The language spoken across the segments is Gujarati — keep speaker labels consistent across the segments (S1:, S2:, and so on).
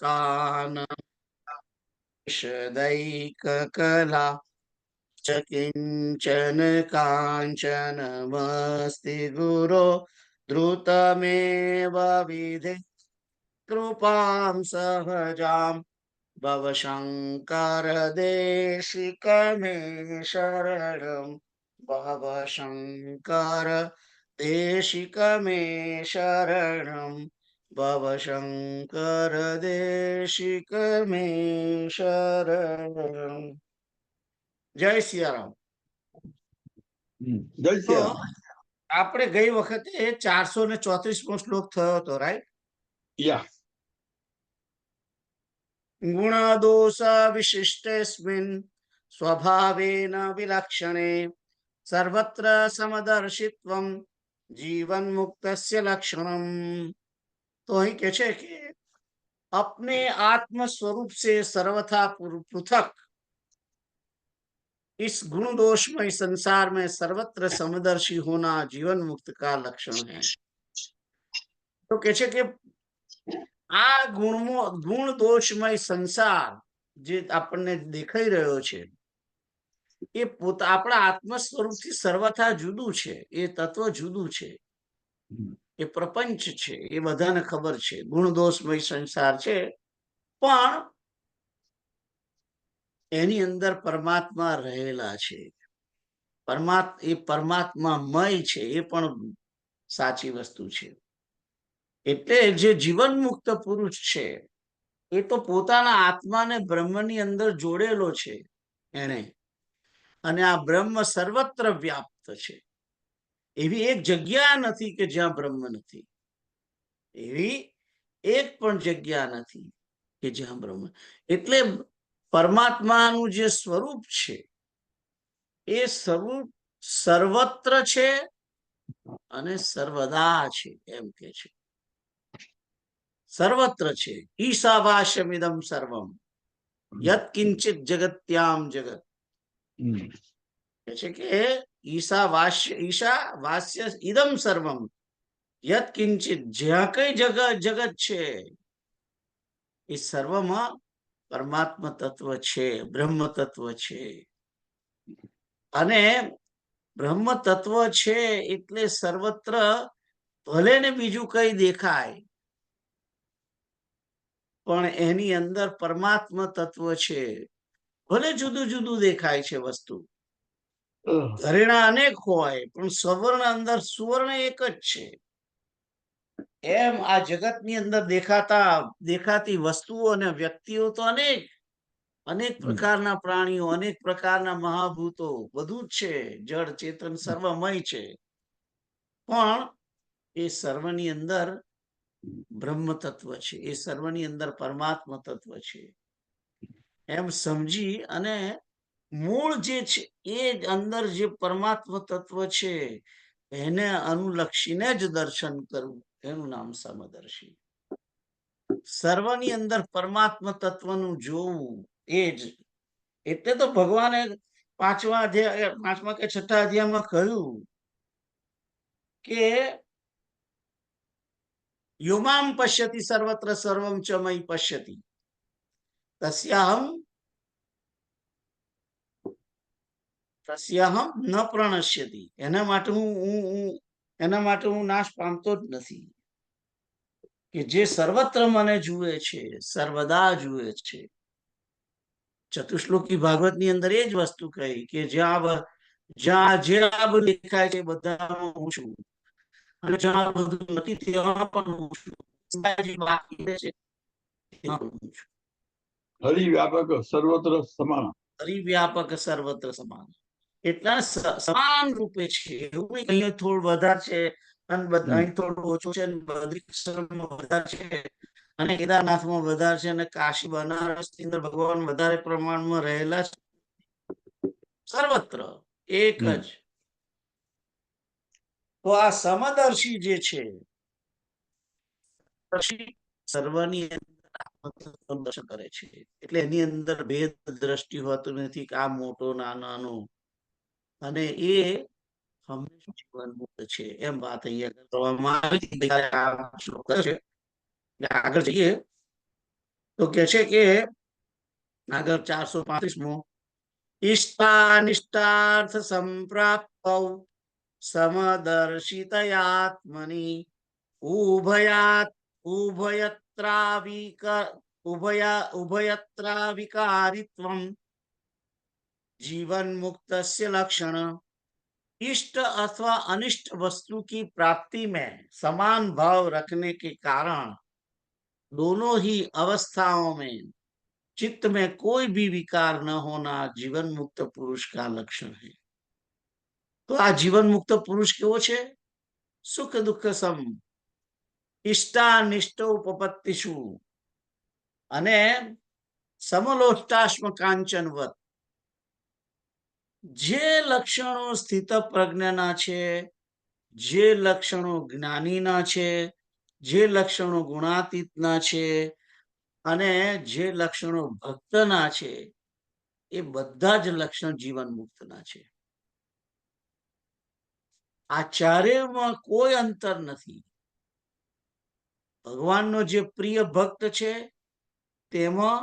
S1: कानदैककला च किञ्चन काञ्चनमस्ति गुरो द्रुतमेव विधि कृपां सहजां भव शङ्कर देशिक मे शरणं भव शङ्कर देशिक मे शरणं भव शङ्कर देशिक मे शरणं। જય સિયારામ.
S2: જય
S1: તો
S2: સિયારામ.
S1: આપણે ગઈ વખતે 434મો શ્લોક થયો હતો, રાઈટ?
S2: યા
S1: गुणदोष विशिष्टेस्मिन् स्वभावेन विलक्षणे सर्वत्र समदर्शित्वं जीवन मुक्तस्य लक्षणम्। तो અહીં કહે છે કે अपने आत्म स्वरूप से सर्वथा पृथक इस गुण दोषमय संसार में सर्वत्र समदर्शी होना जीवन मुक्त का लक्षण है। तो કહે છે કે આ ગુણ દોષમય સંસાર જે આપણને દેખાઈ રહ્યો છે એ આપણા આત્મ સ્વરૂપથી સર્વથા જુદું છે. એ તત્વ જુદું છે, એ પ્રપંચ છે, એ બધાને ખબર છે. ગુણ દોષમય સંસાર છે, પણ એની અંદર પરમાત્મા રહેલા છે. એ પરમાત્મામય છે, એ પણ સાચી વસ્તુ છે. એટલે જે જીવન મુક્ત પુરુષ છે એ તો પોતાના આત્માને બ્રહ્મની અંદર જોડેલો છે એને, અને આ બ્રહ્મ સર્વત્ર વ્યાપ્ત છે. એવી એક જગ્યા નથી કે જ્યાં બ્રહ્મ નથી. એવી એક પણ જગ્યા નથી કે જ્યાં બ્રહ્મ. એટલે પરમાત્માનું જે સ્વરૂપ છે એ સ્વરૂપ સર્વત્ર છે અને સર્વદા છે. એમ કે છે સર્વત્ર છે. ઈશાવાસ્યમિદમ સર્વમ યત કિંચિત જગત્યામ જગત. છે કે ઈશા વાસ્ય ઇદમ સર્વમ યત કિંચિત, જ્યાં કઈ જગત છે એ સર્વમાં પરમાત્મા તત્વ છે, બ્રહ્મ તત્વ છે. અને બ્રહ્મ તત્વ છે એટલે સર્વત્ર ભલે ને બીજું કઈ દેખાય પણ એની અંદર પરમાત્મા તત્વ છે. ભલે જુદું જુદું દેખાય છે વસ્તુ, ઘરેણા અનેક હોય પણ સવર્ણ અંદર સુવર્ણ એક જ છે. એમ આ જગતની અંદર દેખાતી વસ્તુઓ અને વ્યક્તિઓ તો અનેક પ્રકારના પ્રાણીઓ, અનેક પ્રકારના મહાભૂતો, બધું જ છે. જળ ચેતન સર્વમય છે, પણ એ સર્વની અંદર બ્રહ્મ તત્વ છે, એ સર્વની અંદર પરમાત્મા તત્વ છે. એમ સમજી અને મૂળ જે છે એ અંદર જે પરમાત્મા તત્વ છે એને અનુલક્ષીને જ દર્શન કરવું, એનું નામ સમદર્શી. સર્વની અંદર પરમાત્મા તત્વનું જોવું, એ જ. એટલે તો ભગવાને 5મા કે 6ઠા અધ્યાયમાં કહ્યું કે યુમામ પશ્યતિ સર્વત્ર સર્વમ ચ મયી પશ્યતિ તસ્યાહમ ન પ્રણશ્યતિ. એના માટે હું નાશ પામતો જ નથી. કે જે સર્વત્ર મને જુએ છે, સર્વદા જુએ છે. ચતુશ્લોકી ભાગવત ની અંદર એ જ વસ્તુ કહી કે જ્યાં જે બધું દેખાય છે બધામાં હું છું, અને જ્યાં બધું નથી ત્યાં પણ હું છું.
S2: હરિવ્યાપક સર્વત્ર સમાન.
S1: હરિવ્યાપક સર્વત્ર સમાન. એટલા સમાન રૂપે છે. એવું નહીં અહીંયા થોડું વધારે છે અને અહીં થોડું ઓછું છે, બદ્રિકાશ્રમમાં વધારે છે અને કેદારનાથમાં વધારે છે અને કાશી બનારસ ની અંદર ભગવાન વધારે પ્રમાણમાં રહેલા છે. સર્વત્ર એક જ. તો આ સમદર્શી જે છે સર્વની દર્શન કરે છે. એટલે એની અંદર ભેદ દ્રષ્ટિ હોતું નથી કે આ મોટો નાનો, અને એ હંમેશા જીવન મુક્ત છે. એમ વાત અહીંયા કરવામાં આવી. આગળ જઈએ તો કે છે કે આગળ 435મો ઇષ્ટાનિષ્ટાર્થ સંપ્રાપ્તૌ સમદર્શિતયાત્મની ઉભયાત ઉભયત્રાવિકારિત્વમ जीवन मुक्त लक्षण इष्ट अथवा अनिष्ट वस्तु की प्राप्ति में समान भाव रखने के कारण दोनों ही अवस्थाओं में चित्त में कोई भी विकार न होना जीवन मुक्त पुरुष का लक्षण है। तो आ जीवन मुक्त पुरुष केवो छे? सुख दुख सम इष्टानिष्ट उपपत्तिषु अने समलोष्टाश्म कांचनवत જે લક્ષણો સ્થિત પ્રજ્ઞના છે, જે લક્ષણો જ્ઞાનીના છે, જે લક્ષણો ગુણાતીતના છે અને જે લક્ષણો ભક્તના છે, એ બધા જ લક્ષણ જીવન મુક્તના છે. આ ચારેયમાં કોઈ અંતર નથી. ભગવાનનો જે પ્રિય ભક્ત છે તેમાં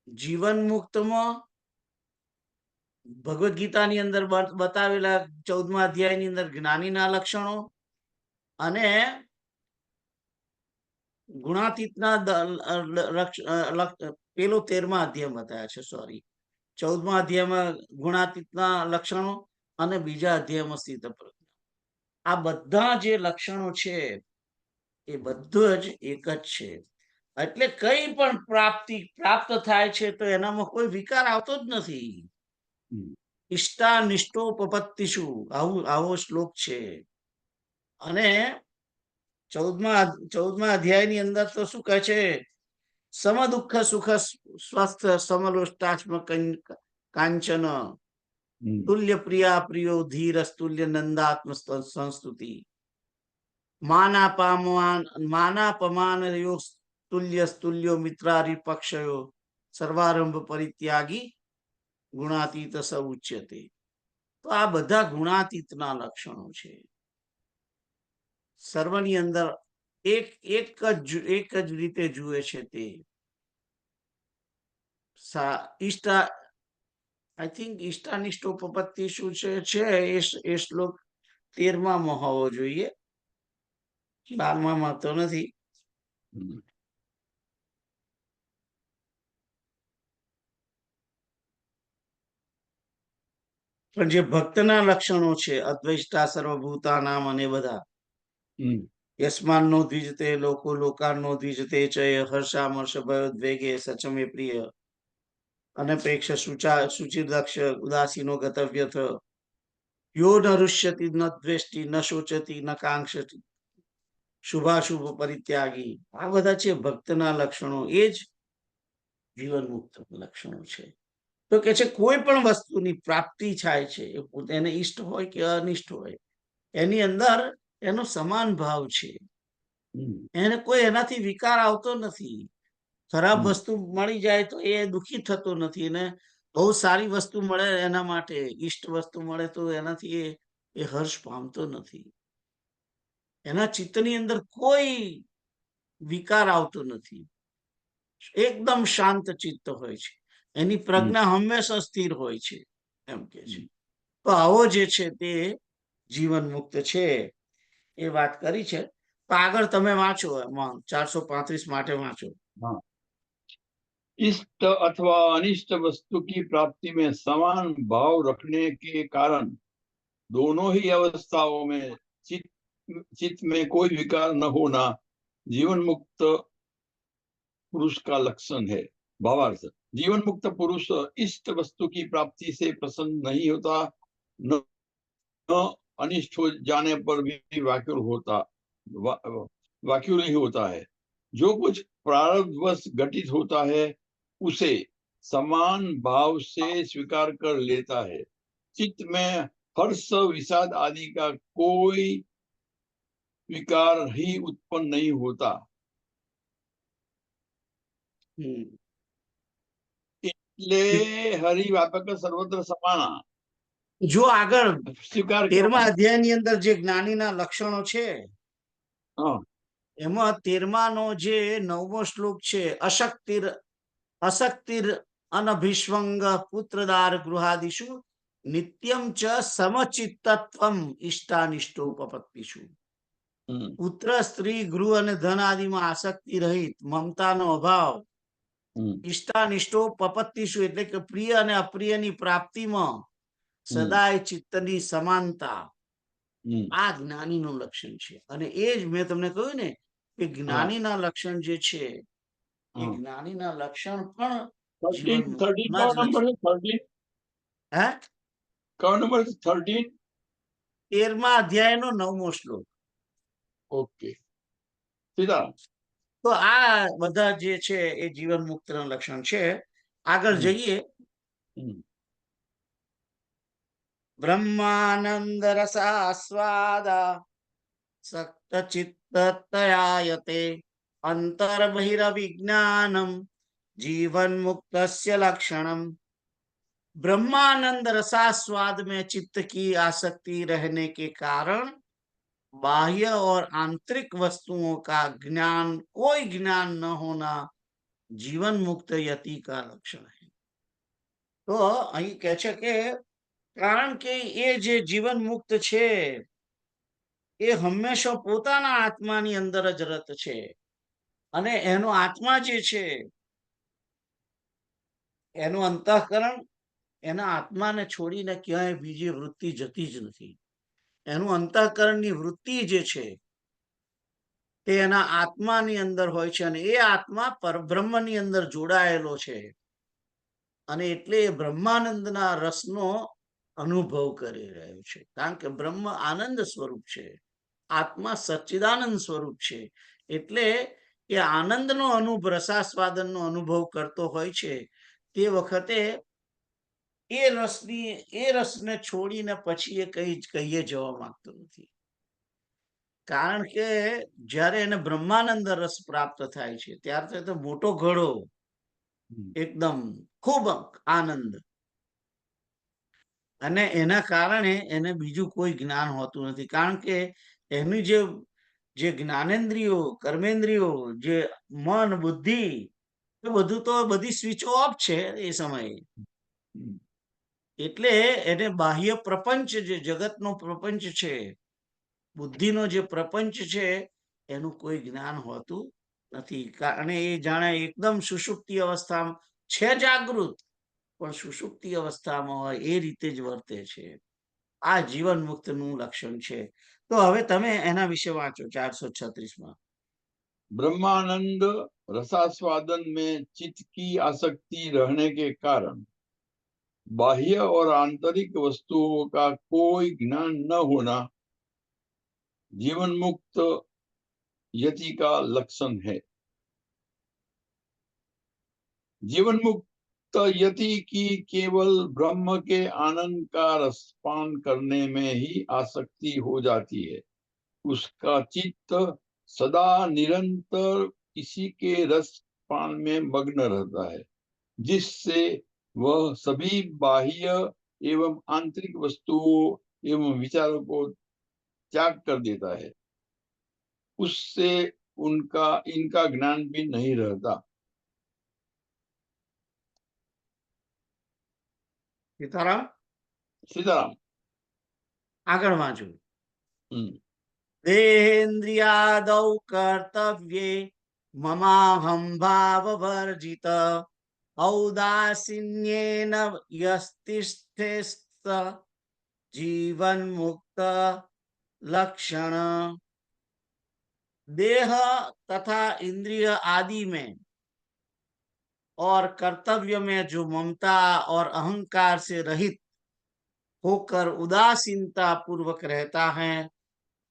S1: જીવન મુક્તમાં ભગવદ ગીતાની અંદર બતાવેલા 14મા અધ્યાયની અંદર જ્ઞાનીના લક્ષણો અને ગુણાતીતના પેલો 13મા અધ્યાયમાં બતાવ્યા છે, સોરી 14મા અધ્યાયમાં ગુણાતીતના લક્ષણો અને બીજા અધ્યાયમાં સ્થિત પ્રજ્ઞા. આ બધા જે લક્ષણો છે એ બધું જ એક જ છે. એટલે કઈ પણ પ્રાપ્ત થાય છે તો એનામાં કોઈ વિકાર આવતો જ નથી. ઇષ્ટાનિષ્ટોપપત્તિષુ આવો શ્લોક છે. અને 14મા અધ્યાયની અંદર તો શું કહે છે? સમ દુઃખ સુખ સ્વસ્થ સમલોષ્ટાશ્મ કાંચન તુલ્ય પ્રિયા પ્રિયો ધીરસ તુલ્ય નંદાત્મ સંસ્તુતિ માનાપમાન તુલ્ય તુલ્યો મિત્રારી પક્ષયો સર્વારંભ પરિત્યાગી ગુણાતીત સ ઉચ્યતે. તો આ બધા ગુણાતીતના લક્ષણો છે. સર્વની અંદર એક જ રીતે જુએ છે તે. આઈ થિંક ઇષ્ટાનિષ્ટોપપત્તિ શું છે એ શ્લોક 13માં હોવો જોઈએ, 12માં તો નથી. પણ જે ભક્તના લક્ષણો છે અદ્વૈષ્ટા સર્વભૂતાનામ અને બધા યસ્માન્નો દ્વિજતે લોકો લોકાન્નો દ્વિજતે ચય હર્ષામર્ષ ભયોદ્વેગે સચમે પ્રિય અનપેક્ષ શુચિર્દક્ષ ઉદાસીનો ગતવ્યથ યો ન રુષ્યતિ ન દ્વેષ્ટિ ન શોચતિ ન કાંક્ષતિ શુભાશુભ પરિત્યાગી. આ બધા છે ભક્તના લક્ષણો, એ જ જીવન મુક્ત લક્ષણો છે. તો કે છે કોઈ પણ વસ્તુની પ્રાપ્તિ થાય છે એને ઈષ્ટ હોય કે અનિષ્ટ હોય, એની અંદર એનો સમાન ભાવ છે. એને કોઈ એનાથી વિકાર આવતો નથી. ખરાબ વસ્તુ મળી જાય તો એ દુઃખી થતો નથી, અને બહુ સારી વસ્તુ મળે એના માટે ઈષ્ટ વસ્તુ મળે તો એનાથી એ હર્ષ પામતો નથી. એના ચિત્તની અંદર કોઈ વિકાર આવતો નથી. એકદમ શાંત ચિત્ત હોય છે. એની પ્રજ્ઞા હંમેશા સ્થિર હોય છે, એમ કે છે. તો આવો જે છે તે જીવન મુક્ત છે, એ વાત કરી છે. તો આગળ તમે વાંચો, એમાં 435 માટે વાંચો.
S2: इष्ट अथवा अनिष्ट वस्तु की प्राप्ति में समान भाव रखने के कारण दोनों ही अवस्थाओं में चित्त में कोई विकार न होना जीवन मुक्त पुरुष का लक्षण है. भावार्थ: जीवन मुक्त पुरुष इष्ट वस्तु की प्राप्ति से प्रसन्न नहीं होता, न अनिष्ट हो जाने पर भी व्याकुल ही होता है. जो कुछ प्रारब्धवश घटित होता है उसे समान भाव से स्वीकार कर लेता है. चित्त में हर्ष विषाद आदि का कोई विकार ही उत्पन्न नहीं होता. એટલે હરિવ્યાપક સર્વત્ર સમાના.
S1: જો આગળ
S2: સ્વીકાર
S1: 13મા અધ્યાયની અંદર જે જ્ઞાનીના લક્ષણો છે એમાં 13મા જે 9મો શ્લોક છે, અશક્તિર અનભિષ્વંગ પુત્રદાર ગૃહાદિષુ નિત્યમ ચ સમચિત્તત્વમ ઇષ્ટાનિષ્ટોપપત્તિષુ.
S2: હમ,
S1: પુત્ર, સ્ત્રી, ગૃહ અને ધન આદિમાં આસક્તિ રહિત, મમતાનો અભાવ,
S2: હમ,
S1: ઇષ્ટાનિષ્ટોપપત્તિષુ એટલે કે પ્રિય અને અપ્રિયની પ્રાપ્તિમાં સદાય ચિત્તની સમાનતા,
S2: હમ,
S1: આ જ્ઞાનીનું લક્ષણ છે. અને એ જ મેં તમને કહ્યું ને કે
S2: હા,
S1: જ્ઞાનીના લક્ષણ જે છે એ
S2: હા.
S1: જ્ઞાનીના લક્ષણ પણ
S2: 13
S1: જીવન
S2: 13
S1: મુક્તના જ
S2: કયો નંબર
S1: લક્ષણ.
S2: છે? 13
S1: હે
S2: કયો નંબર છે? 13.
S1: 13મા અધ્યાયનો 9મો શ્લોક.
S2: ઓકે, સીતારામ.
S1: તો આ બધા જે છે એ જીવન મુક્તના લક્ષણ છે. આગળ
S2: હમ,
S1: જઈએ.
S2: હમ,
S1: બ્રહ્માનંદ રસાસ્વાદા સક્ત ચિત્તતયાયતે અંતર્બહિરવિજ્ઞાનમ जीवन मुक्तस्य लक्षणम. ब्रह्मानंद रसास्वाद में चित्त की आसक्ति रहने के कारण बाह्य और आंतरिक वस्तुओं का ज्ञान, कोई ज्ञान न होना जीवन मुक्त यति का लक्षण है. તો અહીં કહે છે કે કારણ કે એ જે જીવન મુક્ત છે એ હંમેશા પોતાના આત્માની અંદર જ રત છે. અને એનો આત્મા જે છે એનું અંતઃકરણ એના આત્માને છોડીને ક્યાંય બીજી વૃત્તિ જતી જ નથી. એનું અંતઃકરણની વૃત્તિ જે છે તે એના આત્માની અંદર હોય છે અને એ આત્મા પરબ્રહ્મની અંદર જોડાયેલો છે. અને એટલે એ બ્રહ્માનંદના રસનો અનુભવ કરી રહ્યો છે. કારણ કે બ્રહ્મ આનંદ સ્વરૂપ છે, આત્મા સચ્ચિદાનંદ સ્વરૂપ છે. એટલે એ આનંદનો રસાસ્વાદનનો અનુભવ કરતો હોય છે. તે વખતે એ રસને છોડીને પછી એ કહીએ જવા માંગતો નથી. કારણ કે જ્યારે એને બ્રહ્માનંદ રસ પ્રાપ્ત થાય છે ત્યારે તો મોટો ઘડો, એકદમ ખૂબ આનંદ, અને એના કારણે એને બીજું કોઈ જ્ઞાન હોતું નથી. કારણ કે એની જે જ્ઞાનેન્દ્રિયો, કર્મેન્દ્રિયો, જે મન, બુદ્ધિ, એ બધું તો બધી સ્વિચો ઓફ છે એ સમયે. એટલે એને બાહ્ય પ્રપંચ, જે જગતનો પ્રપંચ છે, બુદ્ધિનો જે પ્રપંચ છે એનું કોઈ જ્ઞાન હોતું નથી. અને એ જાણે એકદમ સુષુપ્તિ અવસ્થામાં છે, જાગૃત, પણ સુષુપ્તિ અવસ્થામાં હોય એ રીતે જ વર્તે છે. આ જીવન મુક્તનું લક્ષણ છે. તો હવે તમે એના વિશે વાંચો 436માં.
S2: ब्रह्मानंद रसास्वादन में चित्त की आसक्ति रहने के कारण बाह्य और आंतरिक वस्तुओं का कोई ज्ञान न होना जीवन मुक्त यति का लक्षण है. जीवन मुक्त यति की केवल ब्रह्म के आनंद का रसपान करने में ही आसक्ति हो जाती है. उसका चित्त सदा निरंतर इसी के रसपान में मग्न रहता है, जिससे वह सभी बाह्य एवं आंतरिक वस्तुओं एवं विचारों को त्याग कर देता है. उससे इनका ज्ञान भी नहीं रहता.
S1: સીતારામ.
S2: सीताराम.
S1: આગળ વાંચો.
S2: हम्म,
S1: देहेन्द्रियादौ कर्तव्ये ममाहं भाववर्जित औदासीन्येन यस्तिष्ठेस्त जीवन मुक्त लक्षण. देह तथा इंद्रिय आदि में और कर्तव्य में जो ममता और अहंकार से रहित होकर उदासीनता पूर्वक रहता है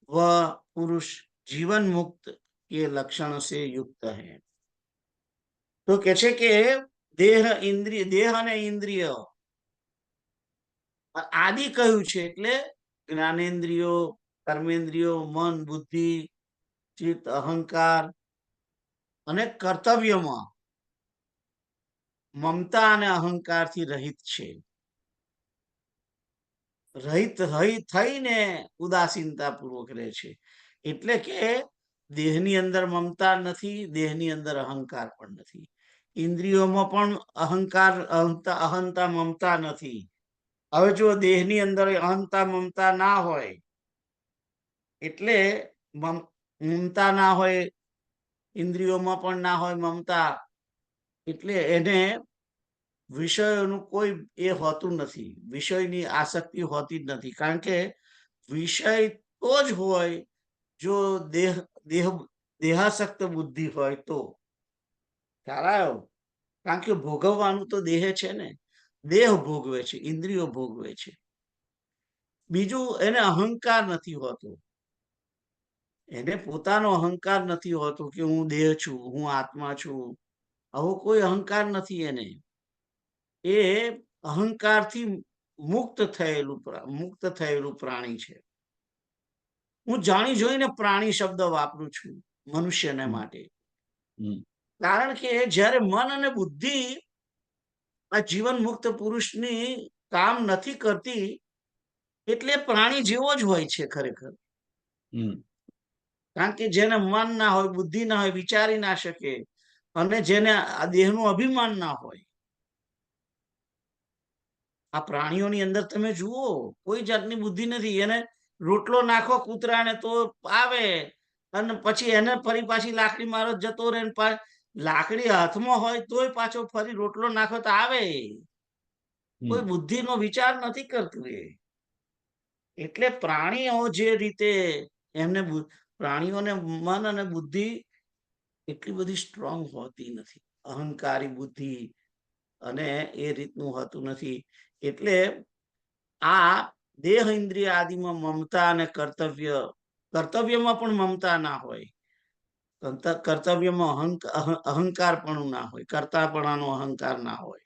S1: वह पुरुष जीवन मुक्त के लक्षण से युक्त है. तो કહે છે કે દેહ અને ઇન્દ્રિય આદિ કહ્યું છે એટલે જ્ઞાનેન્દ્રિયો, કર્મેન્દ્રિયો, મન, બુદ્ધિ, ચિત્ત, અહંકાર અને કર્તવ્યમાં મમતા અને અહંકારથી રહિત છે. રહિત થઈને ઉદાસીનતા પૂર્વક રહે છે. એટલે કે દેહની અંદર મમતા નથી, દેહની અંદર અહંકાર પણ નથી, ઇન્દ્રિયોમાં પણ અહંકાર અહંતા મમતા નથી. હવે જો દેહની અંદર અહંતા મમતા ના હોય, એટલે મમતા ના હોય, ઇન્દ્રિયોમાં પણ ના હોય મમતા, એટલે એને વિષયોનું કોઈ એ હોતું નથી, વિષયની આસક્તિ હોતી જ નથી. કારણ કે વિષય તો જ હોય જો દેહાસક્ત બુદ્ધિ હોય તો. ખ્યાલ આવ્યો? કારણ કે ભોગવવાનું તો દેહ છે ને, દેહ ભોગવે છે, ઇન્દ્રિયો ભોગવે છે. બીજું એને અહંકાર નથી હોતો, એને પોતાનો અહંકાર નથી હોતો કે હું દેહ છું, હું આત્મા છું. આવો કોઈ અહંકાર નથી એને. એ અહંકારથી મુક્ત થયેલું પ્રાણી છે. હું જાણી જોઈને પ્રાણી શબ્દ વાપરું છું મનુષ્યને માટે, કારણ કે જ્યારે મન અને બુદ્ધિ આ જીવન મુક્ત પુરુષની કામ નથી કરતી, એટલે પ્રાણી જેવો જ હોય છે ખરેખર. કારણ કે જેને મન ના હોય, બુદ્ધિ ના હોય, વિચારી ના શકે, અને જેને આ દેહનું અભિમાન ના હોય, આ પ્રાણીઓની અંદર તમે જુઓ કોઈ જાતની બુદ્ધિ નથી. એને રોટલો નાખો કૂતરાને તો આવે, અને પછી એને ફરી પાછી લાકડી મારો જતો રહે, લાકડી હાથમાં હોય તોય પાછો ફરી રોટલો નાખો તો આવે. કોઈ બુદ્ધિનો વિચાર નથી કરતું એ. એટલે પ્રાણીઓ જે રીતે એમને પ્રાણીઓને મન અને બુદ્ધિ એટલી બધી સ્ટ્રોંગ હોતી નથી, અહંકારી બુદ્ધિ અને એ રીતનું હોતું નથી. એટલે આ દેહ ઇન્દ્રિય આદિમાં મમતા અને કર્તવ્યમાં પણ મમતા ના હોય, કર્તવ્યમાં અહંકાર પણ ના હોય, કર્તાપણાનો અહંકાર ના હોય.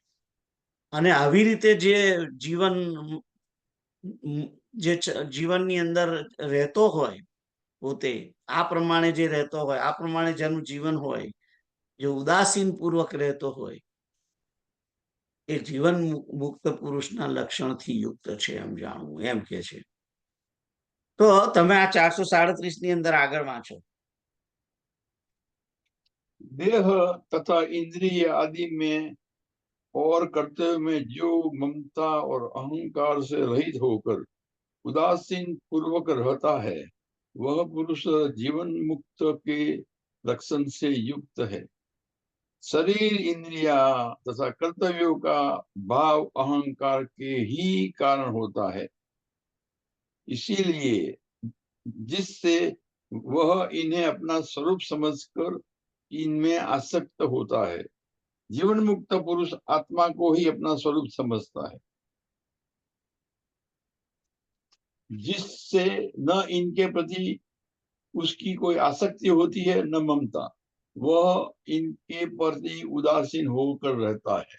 S1: અને આવી રીતે જે જીવનની અંદર રહેતો હોય, પોતે આ પ્રમાણે જે રહેતો હોય, આ પ્રમાણે જેનું જીવન હોય, જે ઉદાસીન પૂર્વક રહેતો હોય, એ જીવન મુક્ત પુરુષના લક્ષણથી યુક્ત છે એમ જાણવું, એમ કે છે. તો તમે આ 437 ની અંદર આગળ વાંચો.
S2: देह तथा इंद्रिय आदि में और कर्तव्य में जो ममता और अहंकार से रहित होकर उदासीन पूर्वक रहता है, वह पुरुष जीवन मुक्त के लक्षण से युक्त है. शरीर, इंद्रिया तथा कर्तव्यों का भाव अहंकार के ही कारण होता है. इसीलिए जिससे वह इन्हें अपना स्वरूप समझकर इनमें आसक्त होता है, जीवन मुक्त पुरुष आत्मा को ही अपना स्वरूप समझता है, जिससे न इनके प्रति उसकी कोई आसक्ति होती है न ममता. वह इनके प्रति उदासीन होकर रहता है.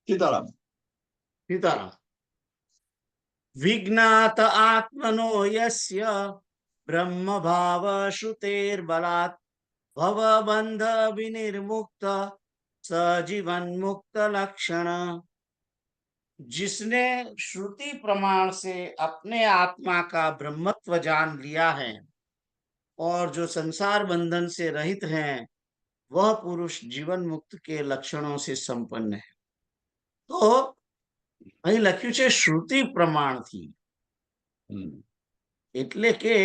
S2: सीताराम.
S1: सीताराम. विज्ञात आत्मनो यस्य ब्रह्म भाव श्रुतेर्बलात् भवबंध विनिर्मुक्त सजीवन मुक्त लक्षण. जिसने श्रुति प्रमाण से अपने आत्मा का ब्रह्मत्व जान लिया है और जो संसार बंधन से रहित हैं, वह पुरुष जीवन मुक्त के लक्षणों से संपन्न है. तो અહીં લખ્યું છે શ્રુતિ પ્રમાણથી, એટલે કે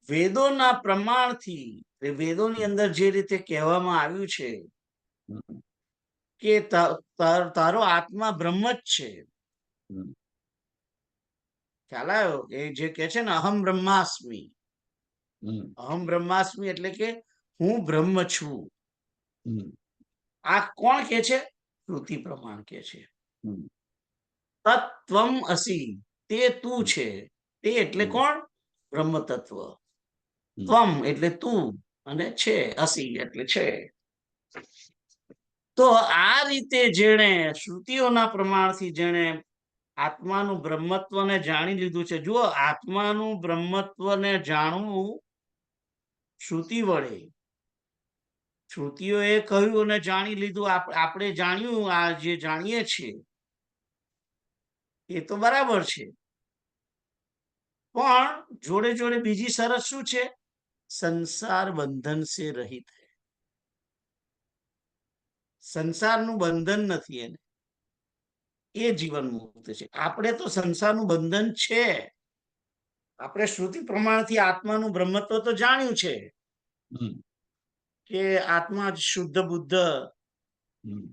S1: વેદોના પ્રમાણથી. વેદોની અંદર જે રીતે કહેવામાં આવ્યું છે કે તારો આત્મા બ્રહ્મ જ છે. ખ્યાલ આવ્યો? એ જે કે છે ને અહમ બ્રહ્માસ્મિ, અહમ બ્રહ્માસ્મિ એટલે કે હું બ્રહ્મ છું. આ કોણ કે છે? શ્રુતિ પ્રમાણ કે છે. તત્વમ અસી, તે તું છે. તે એટલે કોણ? બ્રહ્મ તત્વ. ત્વમ એટલે તું, અને છે અસી એટલે છે. તો આ રીતે જેણે શ્રુતિઓના પ્રમાણથી જેણે આત્માનું બ્રહ્મત્વને જાણી લીધું છે. જુઓ, આત્માનું બ્રહ્મત્વને જાણવું શ્રુતિ વડે, શ્રુતિઓએ કહ્યું અને જાણી લીધું, આપણે જાણ્યું, આ જે જાણીએ છીએ એ તો બરાબર છે. પણ જોડે જોડે બીજી શરત શું છે? સંસાર બંધન સે રહિત હૈ. સંસારનું બંધન નથી એને, એ જીવન મુક્ત છે. આપણે તો સંસારનું બંધન છે. આપણે શ્રુતિ પ્રમાણથી આત્માનું બ્રહ્મત્વ તો જાણ્યું છે કે આત્મા જ શુદ્ધ બુદ્ધ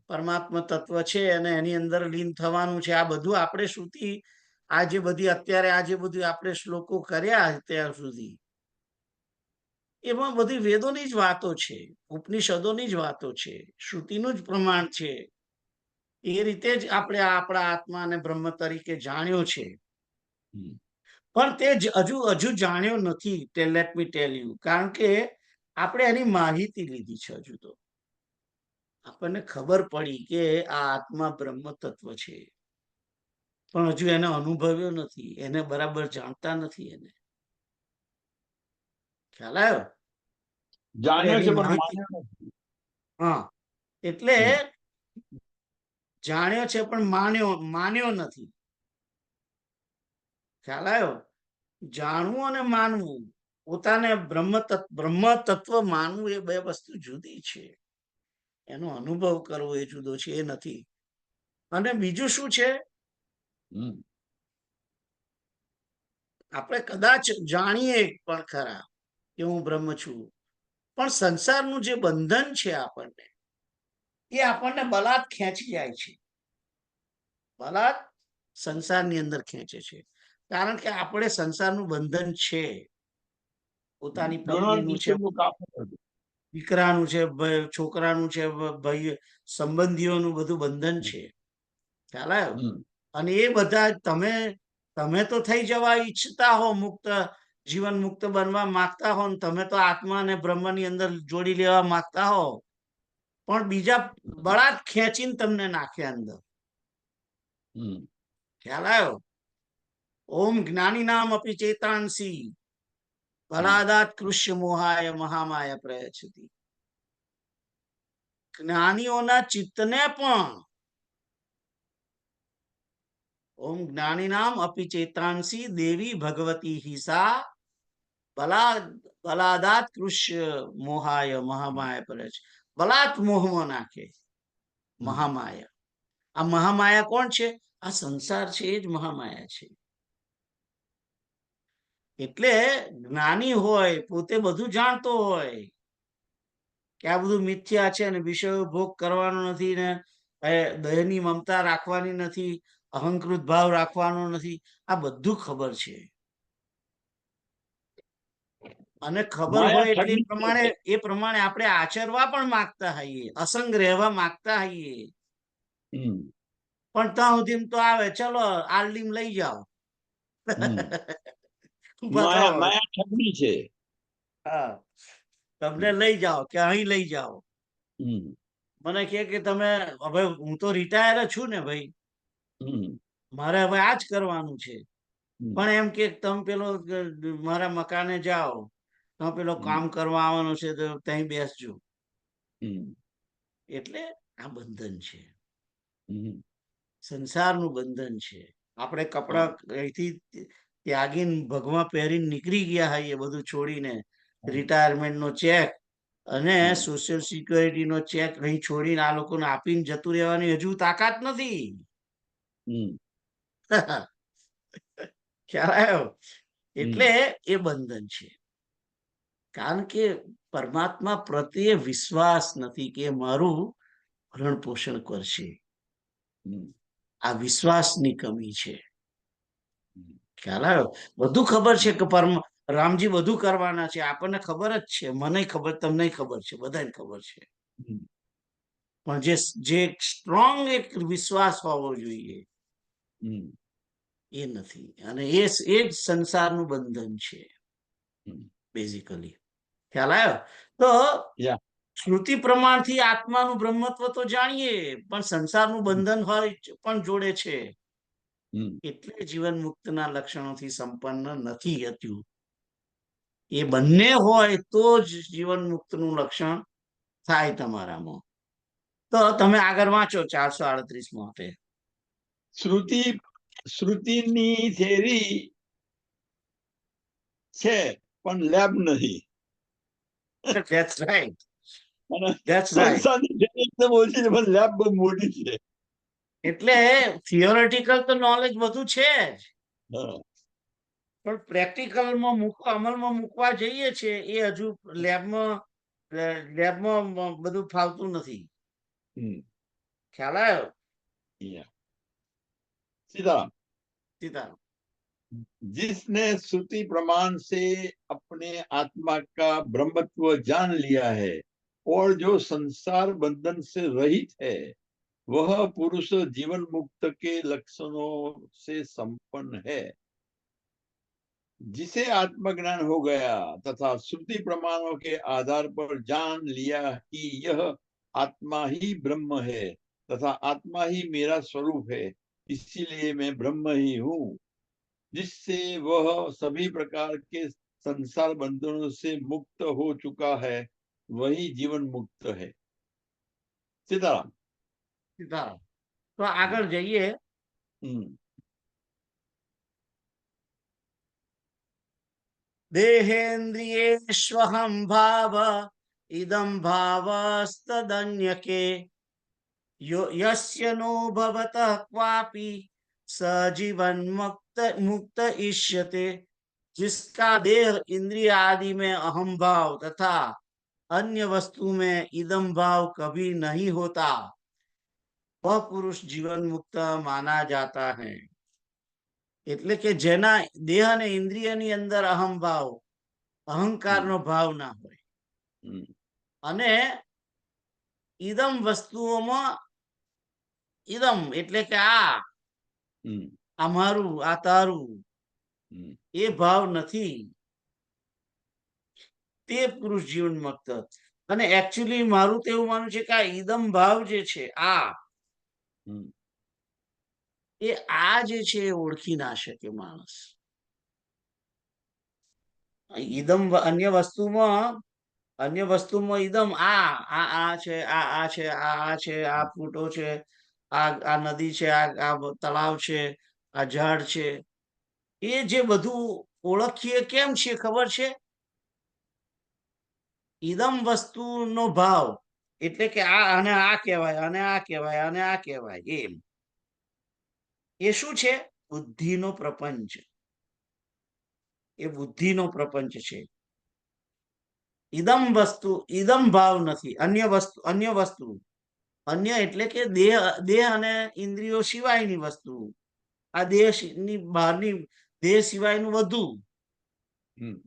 S1: પરમાત્મા તત્વ છે અને એની અંદર લીન થવાનું છે. આ બધું આપણે શ્રુતિ, આ જે બધી અત્યારે આ જે બધું આપણે શ્લોકો કર્યા અત્યાર સુધી, એમાં બધી વેદોની જ વાતો છે, ઉપનિષદોની જ વાતો છે, શ્રુતિનું જ પ્રમાણ છે. એ રીતે જ આપણે આપણા આત્માને બ્રહ્મ તરીકે જાણ્યો છે. પણ તે હજુ જાણ્યો નથી. લેટ મી ટેલ યુ, કારણ કે આપણે એની માહિતી લીધી છે. હજુ તો આપણને ખબર પડી કે આ આત્મા બ્રહ્મ તત્વ છે, પણ હજુ એને અનુભવ્યો નથી, એને બરાબર જાણતા નથી. એને ખ્યાલ આવ્યો?
S2: જાણ્યો છે
S1: એની
S2: પણ
S1: માહિતી,
S2: માન્યો નથી.
S1: હા, એટલે જાણ્યો છે પણ માન્યો નથી. ખ્યાલ આવ્યો? જાણવું અને માનવું, પોતાને બ્રહ્મ તત્વ માનવું, એ બે વસ્તુ જુદી છે. એનો અનુભવ કરવો એ જુદો છે, એ નથી. અને બીજું શું છે? આપણે કદાચ જાણીએ પણ ખરા કે હું બ્રહ્મ છું, પણ સંસારનું જે બંધન છે આપણને, એ આપણને બલાત ખેંચી જાય છે. બલાત સંસારની અંદર ખેંચે છે, કારણ કે આપણે સંસારનું બંધન છે. પોતાની પત્નીનું છે, દીકરાનું છે, છોકરાનું છે, ભાઈ સંબંધીઓનું બધું બંધન છે. ખ્યાલ આવ્યો? અને એ બધા તમે તો થઈ જવા ઈચ્છતા હો, મુક્ત જીવન મુક્ત બનવા માંગતા હો, ને તમે તો આત્મા અને બ્રહ્મની અંદર જોડી લેવા માંગતા હો, પણ બીજા બળાત ખેંચીને તમને નાખે અંદર. ખ્યાલ આવ્યો? ઓમ જ્ઞાની નામ અપી ચેતાંસી બલાદાત કૃષ્ય મોહાય મહામાયા પ્રયચ્છતિ. જ્ઞાનીઓના ચિત્તને પણ ઓમ જ્ઞાની નામ અપી ચેતાંસી દેવી ભગવતી હિસા બલાદાત કૃષ્ય મોહાય મહામાયા પ્રયચ્છ. બલાત મોહમાં નાખે મહામાયા. આ મહામાયા કોણ છે? આ સંસાર છે, એ જ મહામાયા છે. એટલે જ્ઞાની હોય, પોતે બધું જાણતો હોય કે આ બધું મિથ્યા છે અને વિષયો ભોગ કરવાનો નથી, ને દયની મમતા રાખવાની નથી, અહંકૃત ભાવ રાખવાનો નથી, આ બધું ખબર છે. અને ખબર હોય એટલે એ પ્રમાણે આપણે આચરવા પણ માંગતા હોઈએ, અસંગ રહેવા માંગતા હોઈએ, પણ ત્યાં સુધી તો આવે, ચલો આલડીમ લઈ જાઓ.
S2: માયા ઠગની છે.
S1: હા, તમને લઈ જાઓ કે અહીં લઈ જાઓ. મને કે તમે હવે, હું તો રિટાયર છું ને ભાઈ, મારે હવે આ જ કરવાનું છે. પણ એમ કે તમે પેલો મારા મકાને જાઓ, તમે પેલો કામ કરવા આવવાનો છે તો ત્યાં બેસજો. એટલે આ બંધન છે, સંસારનું બંધન છે. આપણે કપડા અહીંથી ત્યાગીને ભગવા પહેરીને નીકળી ગયા હોઈએ, બધું છોડીને, રિટાયરમેન્ટ નો ચેક અને સોશિયલ સિક્યોરિટી નો ચેક અહીં છોડીને આ લોકોને આપીને જતું રહેવાની હજુ તાકાત નથી. ખ્યાલ આવ્યો? એટલે એ બંધન છે, કારણ કે પરમાત્મા પ્રત્યે વિશ્વાસ નથી કે મારું ભરણ પોષણ કરશે. આ વિશ્વાસની કમી છે. ખ્યાલ આવ્યો? બધું ખબર છે કે રામજી બધું કરવાના છે, આપણને ખબર જ છે, મને ખબર, તમને ખબર છે, બધાને ખબર છે. પણ જે સ્ટ્રોંગ એક વિશ્વાસ હોવો જોઈએ એ નથી, અને એ જ સંસારનું બંધન છે બેઝિકલી. ખ્યાલ આવ્યો? તો શ્રુતિ પ્રમાણથી આત્માનું બ્રહ્મત્વ તો જાણીએ, પણ સંસારનું બંધન હોય પણ જોડે છે, એટલે જીવન મુક્તના લક્ષણોથી સંપન્ન નથી હતું. એ બંને હોય તો જ જીવન મુક્તનું લક્ષણ થાય તમારામાં. તો તમે આગળ વાંચો 438 માટે.
S2: શ્રુતિની થેરી છે પણ લેબ નથી.
S1: That's right.
S2: અને
S1: That's right.
S2: સંસ્થાની જેમ એકદમ ઓછી છે પણ લેબ બહુ મોટી છે.
S1: એટલે થિયોરેટિકલ તો નોલેજ બધું છે જ,
S2: હા.
S1: પણ પ્રેક્ટિકલમાં અમલમાં મૂકવા જઈએ છે એ હજુ લેબમાં બધું ફાવતું નથી.
S2: હમ.
S1: ખ્યાલ આવ્યો?
S2: Yeah. सीताराम,
S1: સીતારામ.
S2: जिसने श्रुति प्रमाण से अपने आत्मा का ब्रह्मत्व जान लिया है और जो संसार बंधन से रहित है, वह पुरुष जीवन मुक्त के लक्षणों से संपन्न है. जिसे आत्मज्ञान हो गया तथा श्रुति प्रमाणों के आधार पर जान लिया कि यह आत्मा ही ब्रह्म है तथा आत्मा ही मेरा स्वरूप है, इसीलिए मैं ब्रह्म ही हूँ, जिससे वह सभी प्रकार के संसार बंधनों से मुक्त हो चुका है, वही जीवन मुक्त है. सीताराम.
S1: સીતારામ. તો આગળ જઈએ. देहेन्द्रियेष्वहं भाव इदं भावस्तदन्यके यस्य नो भवतः क्वापि स जीवन मुक्त इष्यते. जिसका देह इंद्रिय आदि में अहम भाव तथा अन्य वस्तु में इदम भाव कभी नहीं होता, वह पुरुष जीवन मुक्त माना जाता है. એટલે કે જેના દેહ અને ઇન્દ્રિયની અંદર અહમ ભાવ, અહંકારનો ભાવ ના હોય અને ઇદમ વસ્તુઓમાં ઇદમ એટલે કે આ મારું, આ તારું એ ભાવ નથી, તે પુરુષ જીવન મુક્ત. અને એકચ્યુઅલી મારું તો એવું માનવું છે કે આ ઇદમ ભાવ જે છે આ જે છે એ ઓળખી ના શકે માણસ. ઇદમ અન્ય વસ્તુમાં ઇદમ આ છે, આ છે, આ છે, આ ફૂટો છે, આ નદી છે, આ તળાવ છે, આ ઝાડ છે, એ જે બધું ઓળખીએ કેમ છે ખબર છે? ઇદમ વસ્તુનો ભાવ એટલે કે આને આ કહેવાય, અને આ કહેવાય, અને આ કહેવાય, એમ. એ શું છે? બુદ્ધિનો પ્રપંચ. એ બુદ્ધિનો પ્રપંચ છે. ઇદમ વસ્તુ, ઇદમ ભાવ નથી. અન્ય વસ્તુ, અન્ય એટલે કે દેહ અને ઇન્દ્રિયો સિવાયની વસ્તુ, આ દેહની બહારની, દેહ સિવાયનું બધું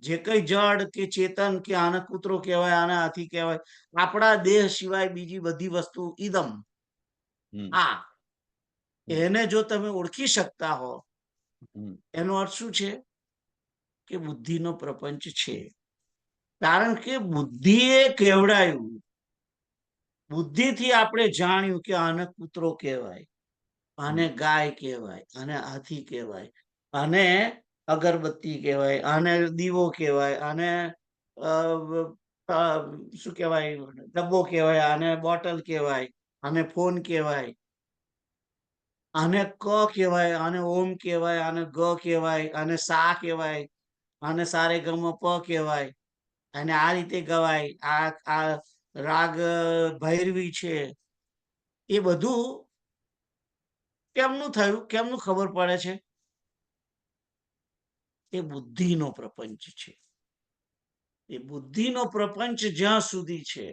S1: જે કઈ જડ કે ચેતન કે આને કૂતરો કહેવાય, આને હાથી કહેવાય, આપણા દેહ સિવાય બીજી બધી વસ્તુ ઇદમ. એને જો તમે ઓળખી શકતા હો, એનો અર્થ શું છે? કે બુદ્ધિનો પ્રપંચ છે. કારણ કે બુદ્ધિએ કેવડાયું, બુદ્ધિથી આપણે જાણ્યું કે આને કૂતરો કહેવાય, આને ગાય કહેવાય, આને હાથી કહેવાય, આને અગરબત્તી કહેવાય, આને દીવો કહેવાય, આને શું કહેવાય, ડબ્બો કહેવાય, આને બોટલ કહેવાય, આને ફોન કહેવાય, આને ક કહેવાય, આને ઓમ કહેવાય, આને ગ કહેવાય, આને સા કહેવાય, આને સારે ગમ પ કહેવાય, અને આ રીતે ગવાય, આ રાગ ભૈરવી છે. એ બધું કેમનું થયું, કેમનું ખબર પડે છે? એ બુદ્ધિનો પ્રપંચ છે. એ બુદ્ધિનો પ્રપંચ જ્યાં સુધી છે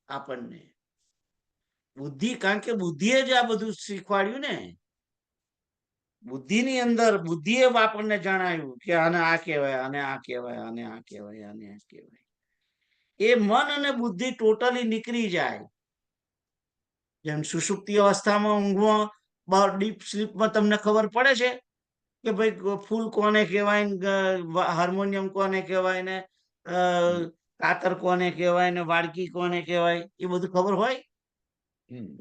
S1: આપણને બુદ્ધિ, કારણ કે બુદ્ધિએ જ આ બધું શીખવાડ્યું ને. બુદ્ધિની અંદર બુદ્ધિએ આપણને જણાવ્યું કે આને આ કહેવાય, આને આ કહેવાય, આને આ કહેવાય, આને આ કહેવાય. એ મન અને બુદ્ધિ ટોટલી નીકળી જાય. જેમ સુષુપ્તિ અવસ્થામાં, ઊંઘમાં, ડીપ સ્લીપમાં તમને ખબર પડે છે કે ભાઈ ફૂલ કોને કહેવાય, હાર્મોનિયમ કોને કહેવાય, ને કાતર કોને કહેવાય, ને વાડકી કોને કહેવાય, એ બધું ખબર હોય?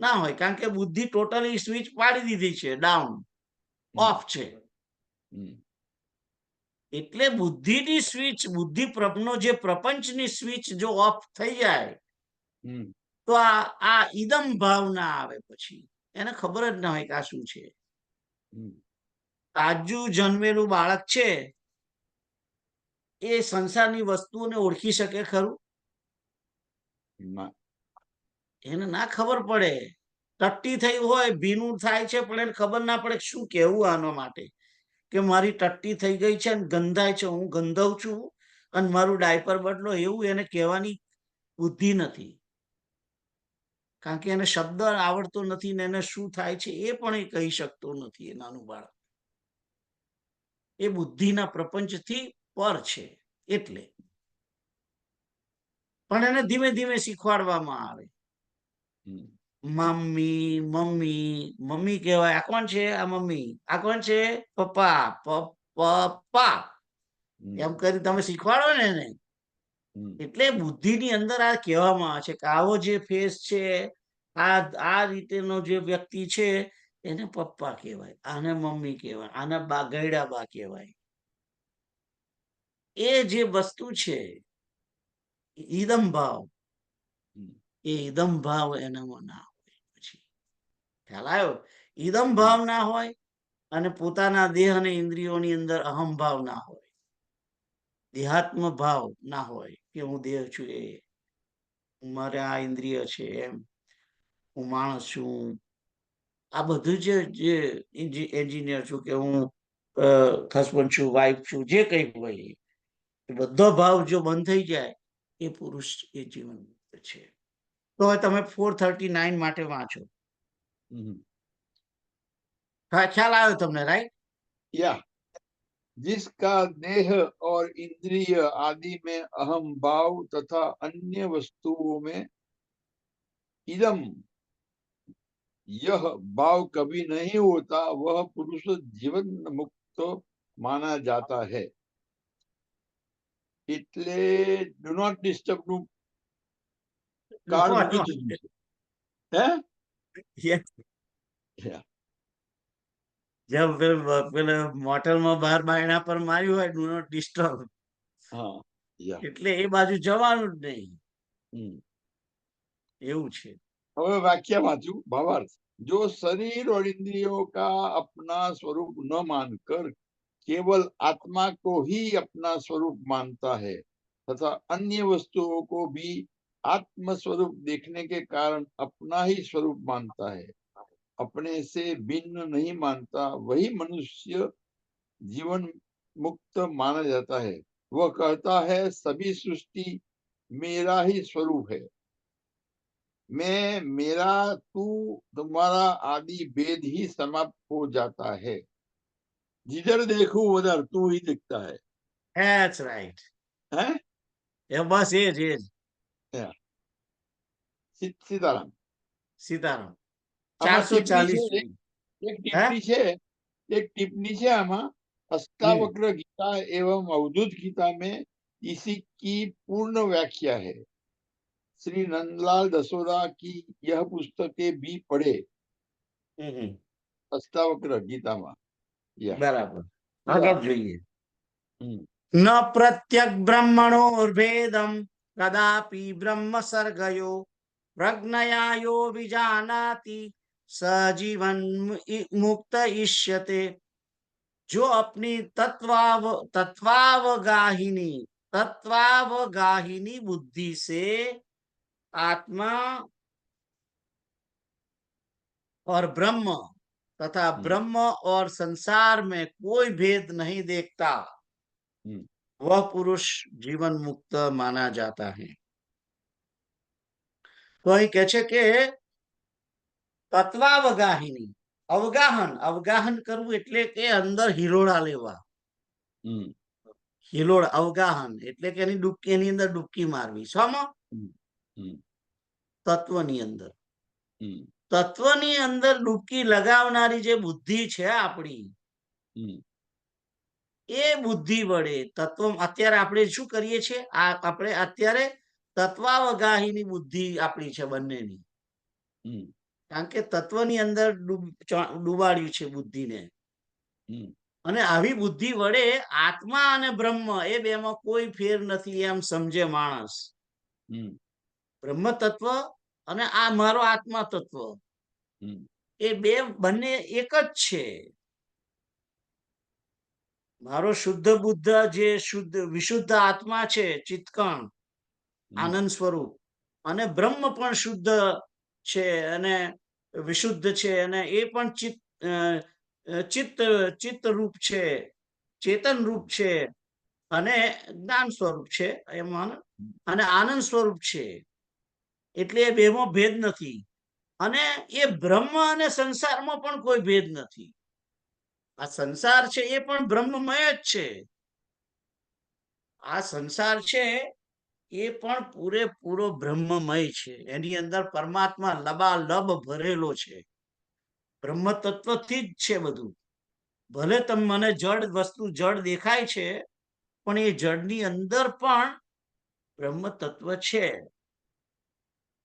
S1: ના હોય, કારણ કે બુદ્ધિ ટોટલી સ્વિચ પાડી દીધી છે, ડાઉન, ઓફ છે. એટલે બુદ્ધિની સ્વિચ, બુદ્ધિનો જે પ્રપંચની સ્વિચ જો ઓફ થઈ જાય તો આ ઇદમ ભાવ ના આવે. પછી એને ખબર જ ના હોય કે આ શું છે. તાજું જન્મેલું બાળક છે, એ સંસારની વસ્તુઓને ઓળખી શકે ખરું?
S2: ના.
S1: એને ના ખબર પડે. ટટ્ટી થઈ હોય, ભીનું થાય છે, પણ એને ખબર ના પડે શું કહેવું આનો માટે, કે મારી ટટ્ટી થઈ ગઈ છે અને ગંધાય છે, હું ગંધાઉં છું અને મારું ડાયપર બદલો, એવું એને કહેવાની બુદ્ધિ નથી. કારણ કે એને શબ્દ આવડતો નથી ને એને શું થાય છે એ પણ એ કહી શકતો નથી. એ નાનું બાળક એ બુદ્ધિના પ્રપંચથી પર છે. એટલે પણ એને ધીમે ધીમે શીખવાડવામાં આવે. મમ્મી મમ્મી મમ્મી કહેવાય. આ કોણ છે? આ મમ્મી. આ કોણ છે? પપ્પા. પપ્પા એમ કરી તમે શીખવાડો ને એને, એટલે બુદ્ધિની અંદર આ કહેવામાં આવે છે કે આવો જે ફેસ છે, આ રીતેનો જે વ્યક્તિ છે એને પપ્પા કહેવાય, આને મમ્મી કહેવાય, આને બા ગયડા બા કહેવાય. એ જે વસ્તુ છે ઈદમ ભાવ, એ ઈદમ ભાવ એનામાં ના હોય. પછી ખ્યાલ આવ્યો? ઈદમ ભાવ ના હોય અને પોતાના દેહ અને ઇન્દ્રિયોની અંદર અહમ ભાવ ના હોય, દેહાત્મ ભાવ ના હોય કે હું દેહ છું, એ મારે આ ઇન્દ્રિય છે, એમ હું માણસ છું. આ બધું જે એન્જિનિયર છું કે હું હસબન્ડ છું, વાઈફ છું, જે કંઈ હોય એ બધો ભાવ જો બંધ થઈ જાય એ પુરુષ એ જીવન છે. તો હવે તમે 439 માટે વાંચો. ખ્યાલ આવ્યો તમને? રાઈટ?
S2: या जिसका देह और इंद्रिय आदि में अहम भाव तथा अन्य वस्तुओं में इदम यह भाव कभी नहीं होता, वह पुरुष जीवन मुक्त माना जाता है. એટલે ડુ નોટ ડિસ્ટર્બ નું કાર્ડ મૂકી દીધું છે. હે?
S1: જેમ પેલા મોટલમાં બહાર બાયણા પર માર્યું હોય, ડુ નોટ ડિસ્ટર્બ,
S2: હા.
S1: એટલે એ બાજુ જવાનું જ નહીં, એવું છે.
S2: હવે વાક્ય વાંચું. ભાવાર્થ. जो शरीर और इंद्रियों का अपना स्वरूप न मानकर केवल आत्मा को ही अपना स्वरूप मानता है तथा अन्य वस्तुओं को भी आत्म स्वरूप देखने के कारण अपना ही स्वरूप मानता है, अपने से भिन्न नहीं मानता, वही मनुष्य जीवन मुक्त माना जाता है. वह कहता है सभी सृष्टि मेरा ही स्वरूप है, मैं मेरा तू तुम्हारा आदि भेद ही समाप्त हो जाता है. जिधर देखूं उधर तू ही दिखता है.
S1: That's right.
S2: हैं?
S1: એ બસ એ જ
S2: સીતારામ.
S1: સીતારામ.
S2: આમાં ટિપ્પણી
S1: 440
S2: છે, એક ટિપ્પણી છે, एक टिप्पणी है आमा. अष्टावक्र गीता एवं अवधूत गीता में इसी की पूर्ण व्याख्या है. श्री नंदलाल दसोरा की यह पुस्तकें भी पढ़े. अष्टावक्र गीता में.
S1: બરાબર. આગળ જોઈએ.
S2: हम्म.
S1: ન પ્રત્યક બ્રહ્મણોર્ભેદમ કદાપि બ્રહ્મ સર્ગયો પ્રજ્ઞયા વિજાનાતિ સજીવન મુક્ત ઈષ્યતે. जो अपनी तत्वावगाहिनी बुद्धि से आत्मा और ब्रह्म तथा ब्रह्म और संसार में कोई भेद नहीं देखता, वह पुरुष जीवन मुक्त माना जाता है. तो અહીં કહે છે કે તત્વાવગાહિની, અવગાહન કરવું એટલે કે અંદર હિલોડા લેવા. હિલોડ અવગાહન એટલે કે એની અંદર ડૂબકી મારવી. શામાં? તત્વની અંદર. તત્વની અંદર ડૂબકી લગાવનારી જે બુદ્ધિ છે આપણી, એ બુદ્ધિ વડે તત્વ, અત્યારે આપણે શું કરીએ છીએ, આપણે અત્યારે તત્વાવગાહીની બુદ્ધિ આપણી છે બંનેની, કારણ કે તત્વની અંદર ડૂબાડ્યું છે બુદ્ધિને. અને આવી બુદ્ધિ વડે આત્મા અને બ્રહ્મ એ બેમાં કોઈ ફેર નથી એમ સમજે માણસ. બ્રહ્મ તત્વ અને આ મારો આત્મા તત્વ, એ બંને એક જ છે. મારો શુદ્ધ બુદ્ધ જે શુદ્ધ વિશુદ્ધ આત્મા છે, ચિત્કણ આનંદ સ્વરૂપ, અને બ્રહ્મ પણ શુદ્ધ છે અને વિશુદ્ધ છે, અને એ પણ ચિત્ત રૂપ છે, ચેતન રૂપ છે, અને જ્ઞાન સ્વરૂપ છે એમાં, અને આનંદ સ્વરૂપ છે. એટલે એ બેમાં ભેદ નથી. અને એ બ્રહ્મ અને સંસારમાં પણ કોઈ ભેદ નથી. આ સંસાર છે એ પણ બ્રહ્મમય જ છે. આ સંસાર છે એ પણ પૂરેપૂરો બ્રહ્મમય છે. એની અંદર પરમાત્મા લબાલબ ભરેલો છે. બ્રહ્મ તત્વથી જ છે બધું. ભલે મને જડ વસ્તુ જડ દેખાય છે, પણ એ જડની અંદર પણ બ્રહ્મ તત્વ છે.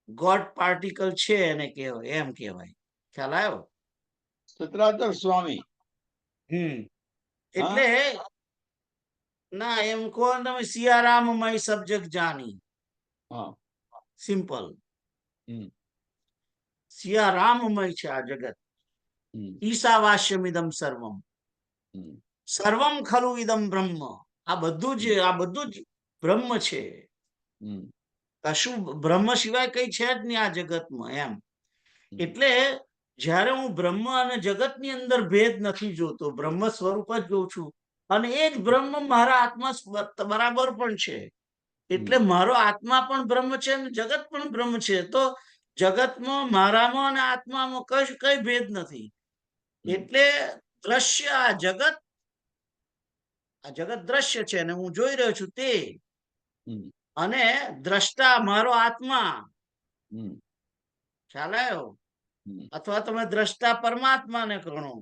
S1: ગોડ પાર્ટિકલ છે એને કહેવાય, એમ કહેવાય. ખ્યાલ આવ્યો?
S2: સત્રાધર સ્વામી.
S1: એટલે ના એમ કહો તમે સિયારામમય સબ્જેક્ટ જાની. સિમ્પલ. સિયારામમય છે આ જગત. ઈશાવાસ્યમિદમ સર્વમ. સર્વમ ખલુ ઇદમ બ્રહ્મ. આ બધું જ બ્રહ્મ છે. કશું બ્રહ્મ સિવાય કઈ છે જ નહીં આ જગતમાં, એમ. એટલે જ્યારે હું બ્રહ્મ અને જગતની અંદર ભેદ નથી જોતો, બ્રહ્મ સ્વરૂપ જ જોઉં છું, અને એ જ બ્રહ્મ મારા આત્મા બરાબર પણ છે. એટલે મારો આત્મા પણ બ્રહ્મ છે અને જગત પણ બ્રહ્મ છે. તો જગતમાં, મારામાં અને આત્મામાં કઈ ભેદ નથી. એટલે દ્રશ્ય આ જગત દ્રશ્ય છે અને હું જોઈ રહ્યો છું તે, અને દ્રષ્ટા મારો આત્મા. ખ્યાલ આવ્યો? અથવા તમે દ્રષ્ટા પરમાત્માને ગણો.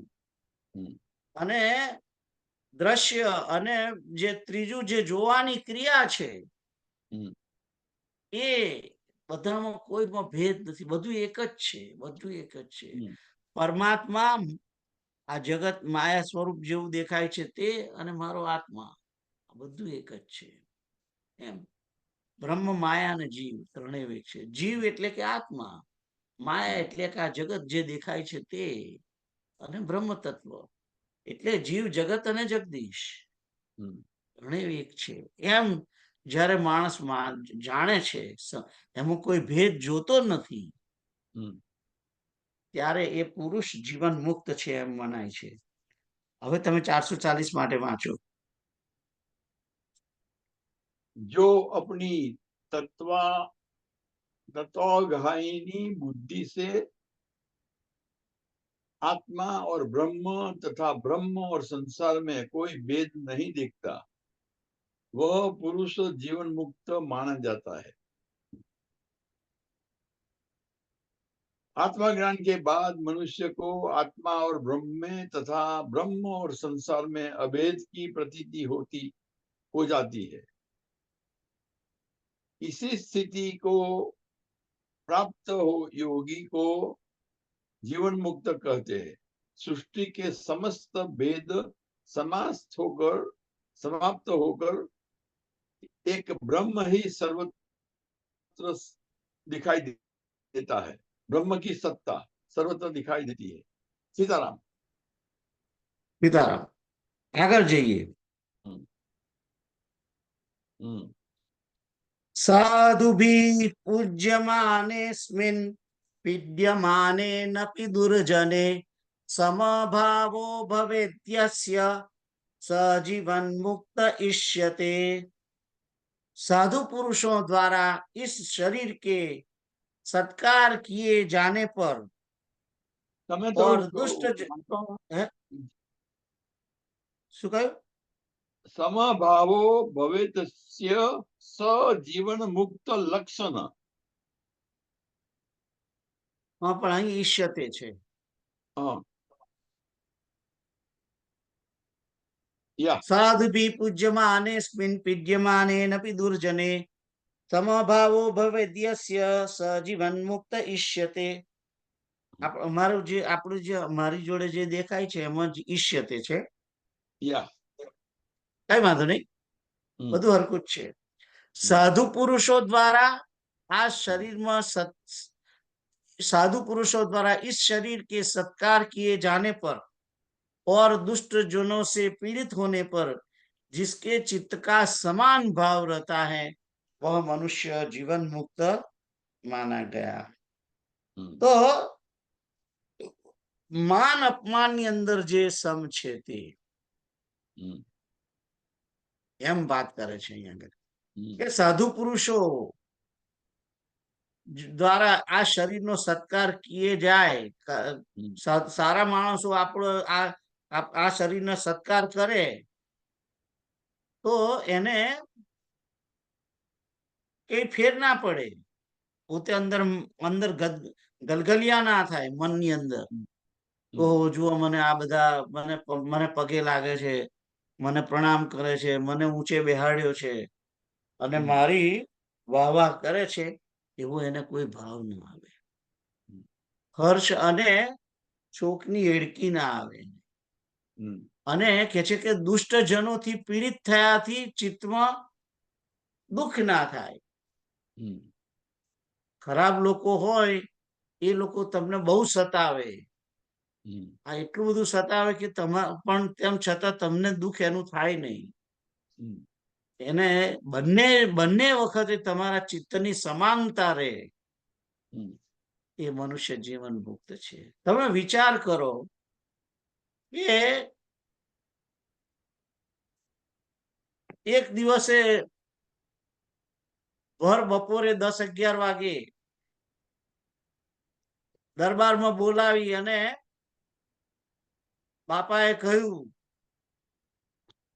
S1: અને દ્રશ્ય અને જે ત્રીજું જે જોવાની ક્રિયા છે, એ બધામાં કોઈમાં ભેદ નથી. બધું એક જ છે. બધું એક જ છે. પરમાત્મા આ જગત માયા સ્વરૂપ જેવું દેખાય છે તે, અને મારો આત્મા, બધું એક જ છે. એમ બ્રહ્મ, માયા અને જીવ ત્રણેય એક છે. જીવ એટલે કે આત્મા, માયા એટલે કે આ જગત જે દેખાય છે તે, અને બ્રહ્મ તત્વ એટલે જીવ, જગત અને જગદીશ ત્રણેય એક છે. એમ જ્યારે માણસ જાણે છે, એમાં કોઈ ભેદ જોતો નથી, ત્યારે એ પુરુષ જીવન મુક્ત છે એમ મનાય છે. હવે તમે 440 માટે વાંચો.
S2: जो अपनी तत्वाघायिनी बुद्धि से आत्मा और ब्रह्म तथा ब्रह्म और संसार में कोई भेद नहीं देखता, वह पुरुष जीवन मुक्त माना जाता है. आत्मा ज्ञान के बाद मनुष्य को आत्मा और ब्रह्म में तथा ब्रह्म और संसार में अभेद की प्रतीति हो जाती है. इसी स्थिति को प्राप्त हो योगी को जीवन मुक्त कहते हैं. सृष्टि के समस्त भेद समाप्त होकर एक ब्रह्म ही सर्वत्र दिखाई देता है. ब्रह्म की सत्ता सर्वत्र दिखाई देती है. सीताराम.
S1: सीताराम. આગળ જઈએ. સાધુભી પૂજ્યમાનેસ્મિન વિદ્યમાનેનપી દુર્જને સમભાવો ભવેત્યસ્ય સજીવન મુક્ત इष्यते. साधु पुरुषों द्वारा इस शरीर के सत्कार किए जाने पर और दुष्ट
S2: समभावो भवेत्य सजीवन मुक्त लक्षण.
S1: हाँ, पण અહીં ઈષ્યતે છે. साधुभिः पूज्यमानेऽस्मिन् पीड्यमानेनपि दुर्जने समभावो भवेद्यस्य सजीवन मुक्त इष्यते. અમારું જે આપણું જે મારી જોડે જે દેખાય છે એમાં જ ઈષ્યતે છે. કઈ વાંધો નહીં, બધું હરકું જ છે. સાધુ પુરુષો દ્વારા આ શરીરમાં साधु पुरुषों द्वारा इस शरीर के सत्कार किए जाने पर और दुष्ट जनों से पीड़ित होने पर जिसके चित्त का समान भाव रहता है वह मनुष्य जीवन मुक्त माना गया। तो માન અપમાનની અંદર જે સમ છે તે એમ વાત કરે છે અહીંયા આગળ કે સાધુ પુરુષો દ્વારા આ શરીરનો સત્કાર કિયે જાય, સારા માણસો આપણો આ શરીરનો સત્કાર કરે તો એને કઈ ફેર ના પડે, પોતે અંદર અંદર ગલગલિયા ના થાય મનની અંદર, ઓહો જુઓ મને આ બધા મને પગે લાગે છે, મને પ્રણામ કરે છે, મને ઊંચે બેહાડ્યો છે અને મારી વાહ વાહ કરે છે, એવો એને કોઈ ભાવ ન આવે, હર્ષ અને શોકની એડકી ના આવે। અને કે છે કે દુષ્ટ જનોથી પીડિત થયાથી ચિત્તમાં દુઃખ ના થાય। ખરાબ લોકો હોય એ લોકો તમને બહુ સતાવે, આ એટલું બધું સતાવે કે પણ તેમ છતાં તમને દુઃખ એનું થાય નહીં, એને બંને વખતે તમારા ચિત્તની સમાનતા રહે, એ મનુષ્ય જીવન મુક્ત છે। તમે વિચાર કરો કે એક દિવસે ભર બપોરે 10-11 વાગે દરબારમાં બોલાવી અને બાપાએ કહ્યું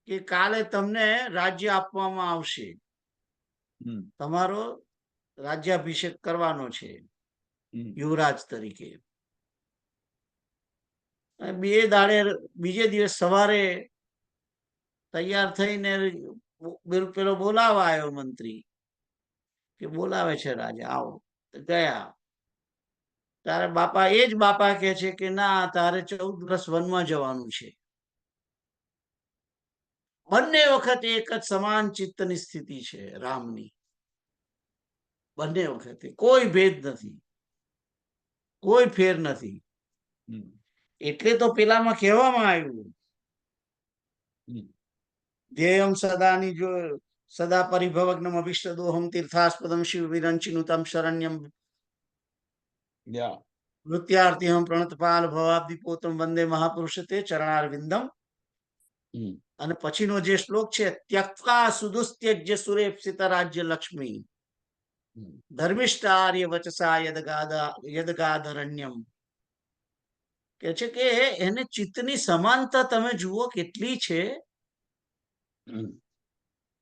S1: કે કાલે તમને રાજ્ય આપવામાં આવશે, તમારો રાજ્યાભિષેક કરવાનો છે યુવરાજ તરીકે। બીજે દિવસ સવારે તૈયાર થઈને પેલો બોલાવા આવ્યો મંત્રી કે બોલાવે છે રાજા, આવો। ગયા તારે બાપા એ જ બાપા કે છે કે ના તારે 14 વર્ષ વનમાં જવાનું છે। બંને વખતે એક જ સમાન ચિત્તની સ્થિતિ છે રામની, બંને વખતે કોઈ ભેદ નથી, કોઈ ફેર નથી। એટલે તો પેલામાં કહેવામાં આવ્યું ધ્યેયમ સદાની જો સદા પરિભવગ્નમ અભિષ્ટદોહમ તીર્થાસ્પદમ શિવ વિરંચિનુતમ શરણ્યમ નૃત્યાર્થિહમ પ્રણતપાલ ભવાબ્દિપોત્રમ વંદે મહાપુરુષ તે ચરણારવિંદમ। અને પછીનો જે શ્લોક છે ત્યક્ત્વા સુદુસ્ત્યજ્ય સુરેપ્સિત રાજ્ય લક્ષ્મી ધર્મિષ્ઠ આર્ય વચસા યદગાદરણ્યમ, કે છે કે એને ચિત્તની સમાનતા તમે જુઓ કેટલી છે,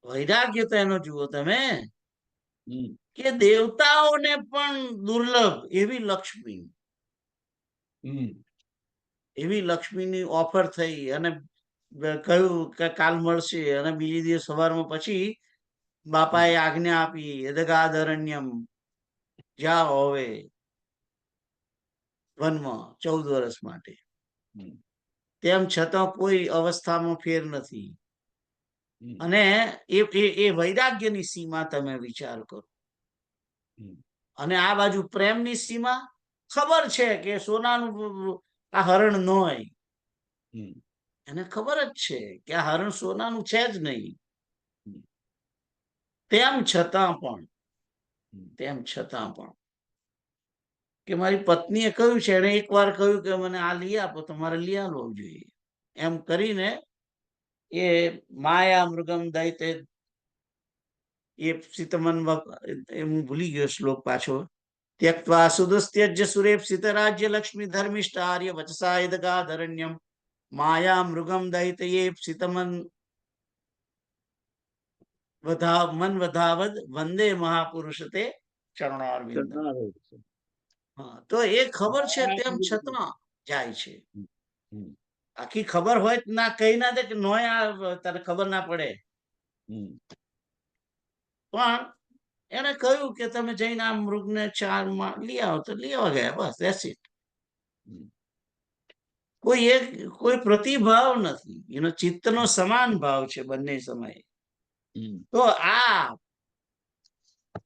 S1: વૈરાગ્ય તો એનો જુઓ તમે કે દેવતાઓને પણ દુર્લભ એવી લક્ષ્મીની ઓફર થઈ અને કહ્યું કે કાલ મળશે, અને બીજે દિવસ સવારમાં પછી બાપાએ આજ્ઞા આપી યદગાદરણ્યમ, જાઓ હવે વનમાં 14 વર્ષ માટે। તેમ છતાં કોઈ અવસ્થામાં ફેર નથી, અને એ વૈરાગ્યની સીમા તમે વિચાર કરો। અને આ બાજુ પ્રેમની સીમા, ખબર છે કે સોનાનું આ હરણ ન હોય, એને ખબર જ છે કે આ હરણ સોનાનું છે જ નહીં, તેમ છતાં પણ કે મારી પત્નીએ કહ્યું છે, એને એકવાર કહ્યું કે મને આ લઈ આપો, તમારે લઈ આવવું જોઈએ, એમ કરીને એ માયા મૃગમ દૈતે એ સીતમન, હું ભૂલી ગયો શ્લોક પાછો, ત્યક્ત્વા સુદુસ્ત્યજ્ય સુરેપ્સિત રાજ્ય લક્ષ્મી ધર્મિષ્ઠ આર્ય વચસા યદગાદરણ્યમ માયા મૃગમ દૈતયે સીતમન મન વધાવદ વંદે મહાપુરુષ તે ચરણારવિંદ। તો એ ખબર છે તેમ છતાં જાય છે, આખી ખબર હોય ના કઈ ના દે કે નોય તને ખબર ના પડે, પણ એને કહ્યું કે તમે જઈને આ મૃગને 4 માં લઈ આવો, તો લઈ આવવા ગયા, બસ ધેટ્સ ઇટ। કોઈ પ્રતિભાવ નથી, એનો ચિત્તનો સમાન ભાવ છે બંને સમયે। તો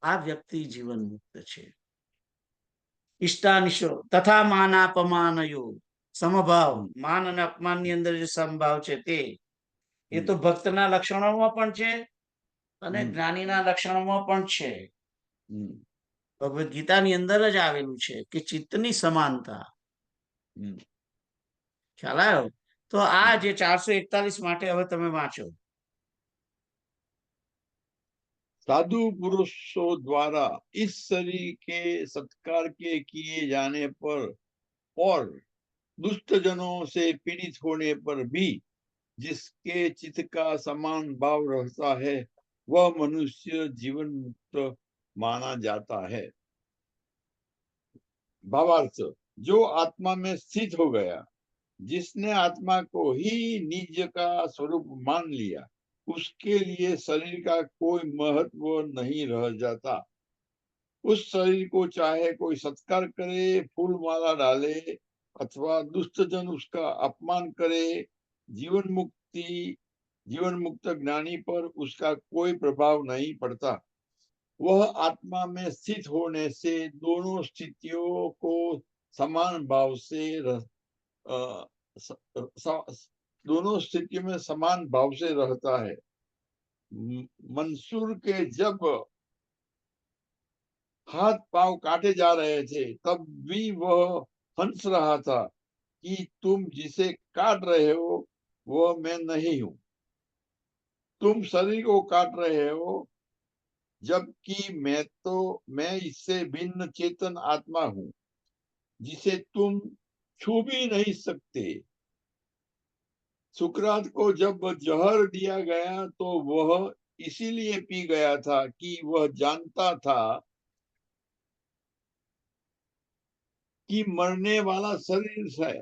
S1: આ વ્યક્તિ જીવન મુક્ત છે। ઇષ્ટાનિશો તથા માનાપમાનયો સમભાવ, માન અને અપમાનની અંદર જે સમભાવ છે તે એ તો ભક્તના લક્ષણોમાં પણ છે અને જ્ઞાનીના લક્ષણોમાં પણ છે. ભગવદ ગીતાની અંદર જ આવેલું છે કે ચિત્તની સમાનતા. ખ્યાલ આવ્યો? તો આ જે 441 માટે હવે તમે વાંચો.
S2: साधु पुरुषों द्वारा इस शरीर के सत्कार के किए जाने पर और दुष्ट जनों से पीड़ित होने पर भी जिसके चित्त का समान भाव रहता है वह मनुष्य जीवन मुक्त माना जाता है. भावार्थ, जो आत्मा में स्थित हो गया, जिसने आत्मा को ही निज का स्वरूप मान लिया, उसके लिए शरीर का कोई महत्व नहीं रह जाता. उस शरीर को चाहे कोई सत्कार करे, फूल माला डाले अथवा दुष्टजन उसका अपमान करे, जीवन मुक्त ज्ञानी पर उसका कोई प्रभाव नहीं पड़ता. वह आत्मा में स्थित होने से दोनों स्थितियों को समान भाव से दोनों स्थितियों में समान भाव से रहता है. मंसूर के जब हाथ पांव काटे जा रहे थे तब भी वह हंस रहा था कि तुम जिसे काट रहे हो वह मैं नहीं हूं. तुम शरीर को काट रहे हो जबकि मैं इससे भिन्न चेतन आत्मा हूं जिसे तुम छू भी नहीं सकते. सुकरात को जब जहर दिया गया तो वह इसीलिए पी गया था कि वह जानता था कि मरने वाला शरीर है,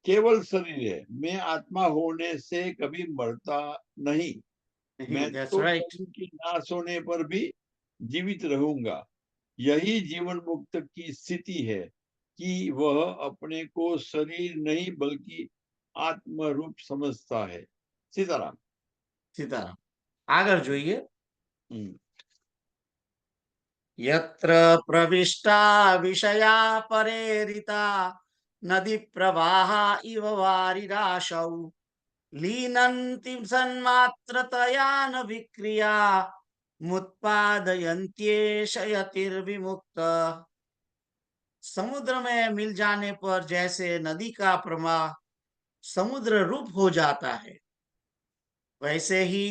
S2: केवल शरीर है. मैं आत्मा होने से कभी मरता नहीं. मैं
S1: That's
S2: तो
S1: right.
S2: शरीर के नाश होने पर भी जीवित रहूंगा. यही जीवन मुक्त की स्थिति है कि वह अपने को शरीर नहीं बल्कि आत्म रूप समझता है. सीताराम.
S1: સીતારામ. આગળ જોઈએ. यत्र प्रविष्टा विषया परेरिता नदी प्रवाह इव वारिराशौ लीनन्ति सन्मात्रतया न विक्रिया मुत्पादयन्त्येष यतिर्विमुक्त. समुद्र में मिल जाने पर जैसे नदी का प्रवाह समुद्र रूप हो जाता है, वैसे ही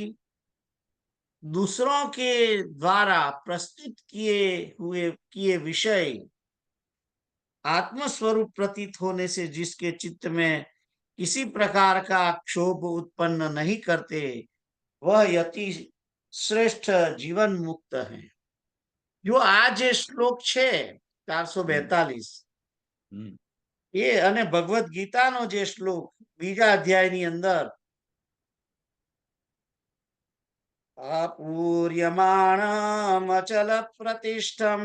S1: दूसरों के द्वारा प्रस्तुत किए विषय आत्मस्वरूप प्रतीत होने से जिसके चित्त में किसी प्रकार का क्षोभ उत्पन्न नहीं करते, वह यति श्रेष्ठ जीवन मुक्त है. जो आज श्लोक छे 442 એ અને ભગવદ ગીતાનો જે શ્લોક બીજા અધ્યાયની અંદર અપૂર્યમાણમ અચલ પ્રતિષ્ઠમ,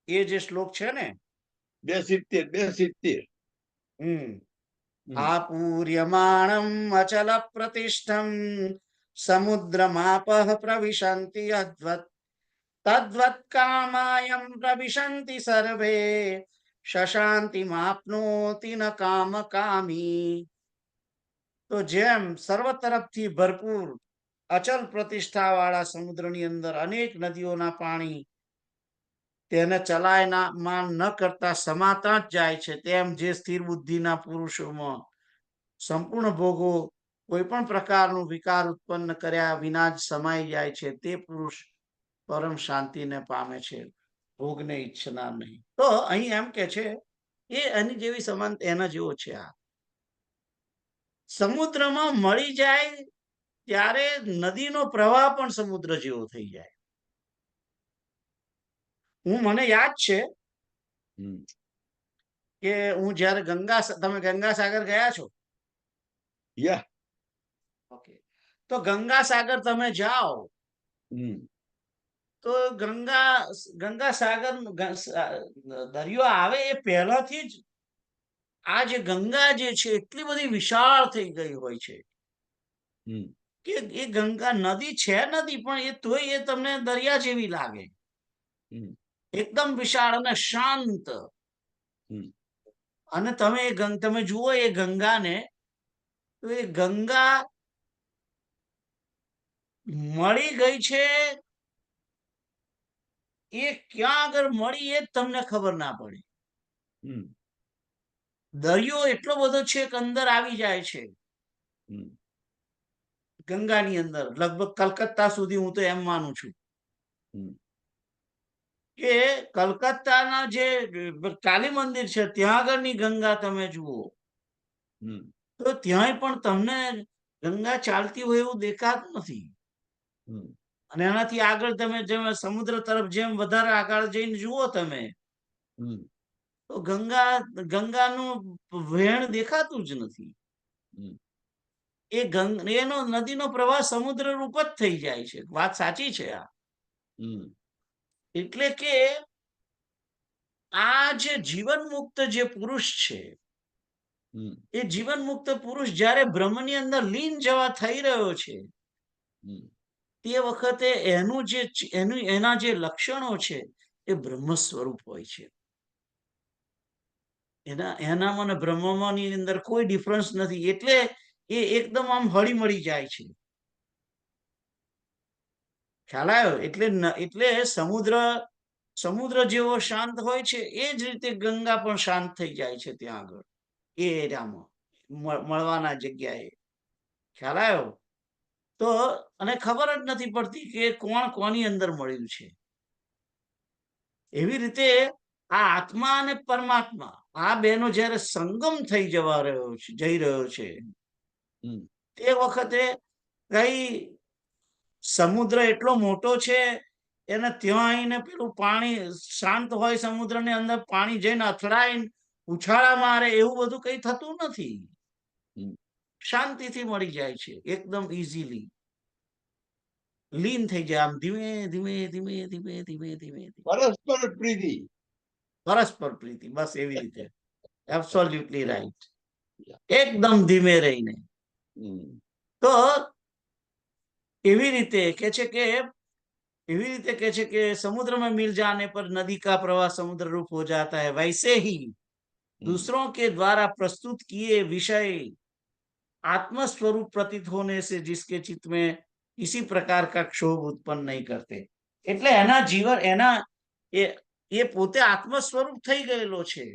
S1: એ જે શ્લોક છે ને
S2: 270
S1: આपूर्यमाणम अचल प्रतिष्ठम समुद्रमापः प्रविशन्ति यद्वत् तद्वत् कामायं प्रविशन्ति सर्वे शशान्तिमाप्नोति न कामकामी. तो જેમ સર્વ તરફથી ભરપૂર અચલ પ્રતિષ્ઠા વાળા સમુદ્રની અંદર અનેક નદીઓના પાણી તેને ચલાયમાન ન કરતા સમાતા જ જાય છે, તેમ જે સ્થિર બુદ્ધિના પુરુષોમાં સંપૂર્ણ ભોગો કોઈ પણ પ્રકારનું વિકાર ઉત્પન્ન કર્યા વિના જ સમાઈ જાય છે, તે પુરુષ પરમ શાંતિને પામે છે, ભોગને ઈચ્છનાર નહીં. તો અહીં એમ કે છે એ એની જેવી સમાન એના જેવો છે. આ સમુદ્રમાં મળી જાય ત્યારે નદીનો પ્રવાહ પણ સમુદ્ર જેવો થઈ જાય. મને યાદ છે કે હું જયારે તમે ગંગાસાગર ગયા છો? ઓકે. તો ગંગાસાગર તમે જાઓ તો ગંગાસાગર દરિયો આવે એ પહેલાથી જ આ જે ગંગા જે છે એટલી બધી વિશાળ થઈ ગઈ હોય છે કે એ ગંગા નદી છે નથી, પણ એ તોય એ તમને દરિયા જેવી લાગે, એકદમ વિશાળ અને શાંત. અને તમે જુઓ એ ગંગાને, તો એ ગંગા મળી ગઈ છે, એ ક્યાં આગળ મળી એ જ તમને ખબર ના પડે.
S2: હમ
S1: દરિયો એટલો બધો છે કે અંદર આવી જાય છે
S2: હમ
S1: ગંગાની અંદર, લગભગ કલકત્તા સુધી, હું તો એમ માનું છું
S2: હમ
S1: કે કલકત્તાના જે કાલી મંદિર છે ત્યાં આગળની ગંગા તમે જુઓ,
S2: હમ
S1: તો ત્યાંય પણ તમને ગંગા ચાલતી હોય એવું દેખાતું નથી.
S2: હમ
S1: અને એનાથી આગળ તમે જેમ સમુદ્ર તરફ જેમ વધારે આગળ જઈને જુઓ તમે,
S2: હમ
S1: તો ગંગાનું વહેણ દેખાતું જ નથી.
S2: હમ
S1: એનો નદીનો પ્રવાહ સમુદ્ર રૂપ જ થઈ જાય છે. વાત સાચી છે આ.
S2: હમ
S1: એટલે કે આ જે જીવન મુક્ત જે પુરુષ છે,
S2: હમ
S1: એ જીવન મુક્ત પુરુષ જ્યારે બ્રહ્મની અંદર લીન જવા થઈ રહ્યો છે,
S2: હમ
S1: તે વખતે એના જે લક્ષણો છે એ બ્રહ્મ સ્વરૂપ હોય છે. એનામાં ને બ્રહ્મમાં ની અંદર કોઈ ડિફરન્સ નથી. એટલે એ એકદમ આમ હળી મળી જાય છે. ખ્યાલ આવ્યો? એટલે સમુદ્ર જેવો શાંત હોય છે, એ જ રીતે ગંગા પણ શાંત થઈ જાય છે ત્યાં આગળ, એ એરિયામાં મળવાના જગ્યાએ. ખ્યાલ આવ્યો? તો અને ખબર જ નથી પડતી કે કોણ કોની અંદર મળ્યું છે. એવી રીતે આ આત્મા અને પરમાત્મા, આ બેનો જયારે સંગમ થઈ જઈ રહ્યો છે,
S2: હમ
S1: તે વખતે કઈ સમુદ્ર એટલો મોટો છે, એને ત્યાં આવીને પેલું પાણી શાંત હોય, સમુદ્રની અંદર પાણી જઈને અથડાઈને ઉછાળા મારે, એવું બધું કઈ થતું નથી.
S2: હમ
S1: શાંતિથી મળી જાય છે, એકદમ ઇઝીલી લીન થઈ જાય, આમ ધીમે ધીમે ધીમે ધીમે ધીમે ધીમે
S2: પરસ્પર પ્રીતિ.
S1: પરસ્પર પ્રીતિ, બસ એવી રીતે. Absolutely
S2: Yeah.
S1: રાઈટ.
S2: Yeah.
S1: એકદમ ધીમે રહીને.
S2: હમ
S1: તો એવી રીતે કે છે કે समुद्र में मिल जाने पर नदी का प्रवाह समुद्र रूप हो जाता है, वैसे ही दूसरों के द्वारा प्रस्तुत किए विषय आत्म स्वरूप प्रतीत होने से जिसके चित्त में किसी प्रकार का क्षोभ उत्पन्न नहीं करते. એટલે એના જીવન એ પોતે આત્મ સ્વરૂપ થઈ ગયેલો છે.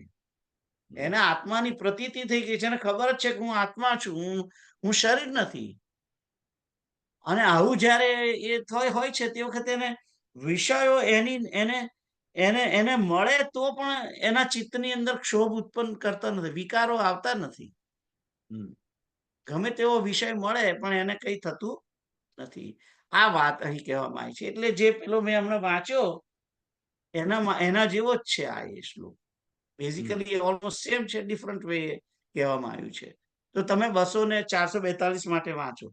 S1: એના આત્માની પ્રતીતિ થઈ ગઈ છે, એને ખબર જ છે કે હું આત્મા છું, હું શરીર નથી. અને આવું જયારે એ હોય છે, તે વખતે એને વિષયો એને મળે તો પણ એના ચિત્તની અંદર ક્ષોભ ઉત્પન્ન કરતા નથી, વિકારો આવતા નથી.
S2: હમ
S1: ગમે તેવો વિષય મળે પણ એને કઈ થતું નથી. આ વાત અહીં કહેવામાં આવી છે. એટલે જે પેલો મેં હમણાં વાંચ્યો એના જેવો જ છે આ એ શ્લોક. બેઝિકલી ઓલમોસ્ટ સેમ છે, ડિફરન્ટ વે કહેવામાં આવ્યું છે. તો તમે 200 ને 442 માટે વાંચો.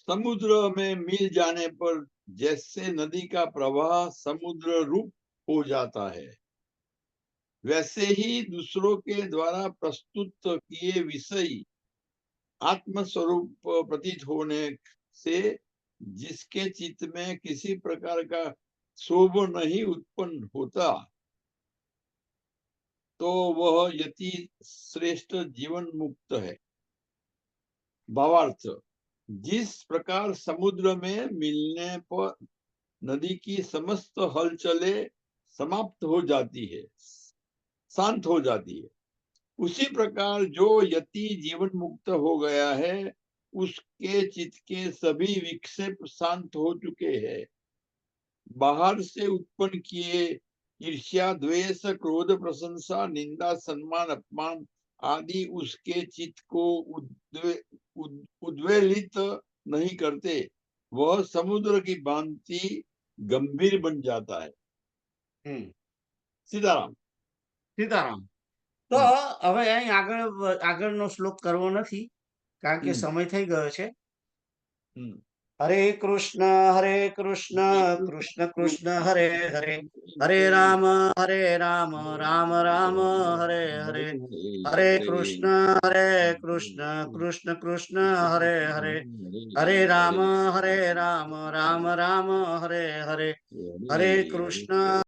S2: समुद्र में मिल जाने पर जैसे नदी का प्रवाह समुद्र रूप हो जाता है, वैसे ही दूसरों के द्वारा प्रस्तुत किए विषय आत्म स्वरूप प्रतीत होने से जिसके चित्त में किसी प्रकार का क्षोभ नहीं उत्पन्न होता, तो वह यति श्रेष्ठ जीवन मुक्त है. भावार्थ: जिस प्रकार समुद्र में मिलने पर नदी की समस्त हलचलें समाप्त हो जाती है, शांत हो जाती है, उसी प्रकार जो यति जीवन मुक्त हो गया है, उसके चित्त के सभी विक्षेप शांत हो चुके हैं. बाहर से उत्पन्न किए ईर्ष्या, द्वेष, क्रोध, प्रशंसा, निंदा, सम्मान, अपमान आदि उसके चित्त को उद्वेलित नहीं करते. वह समुद्र की भांति गंभीर बन जाता है. सीताराम.
S1: સીતારામ. તો હવે અહીં આગળનો શ્લોક કરવો નથી, કારણ કે સમય થઈ ગયો છે. હરે કૃષ્ણ કૃષ્ણ કૃષ્ણ હરે હરે, હરે રામ રામ રામ હરે હરે, હરે કૃષ્ણ કૃષ્ણ કૃષ્ણ હરે હરે, હરે રામ રામ રામ હરે હરે, હરે કૃષ્ણ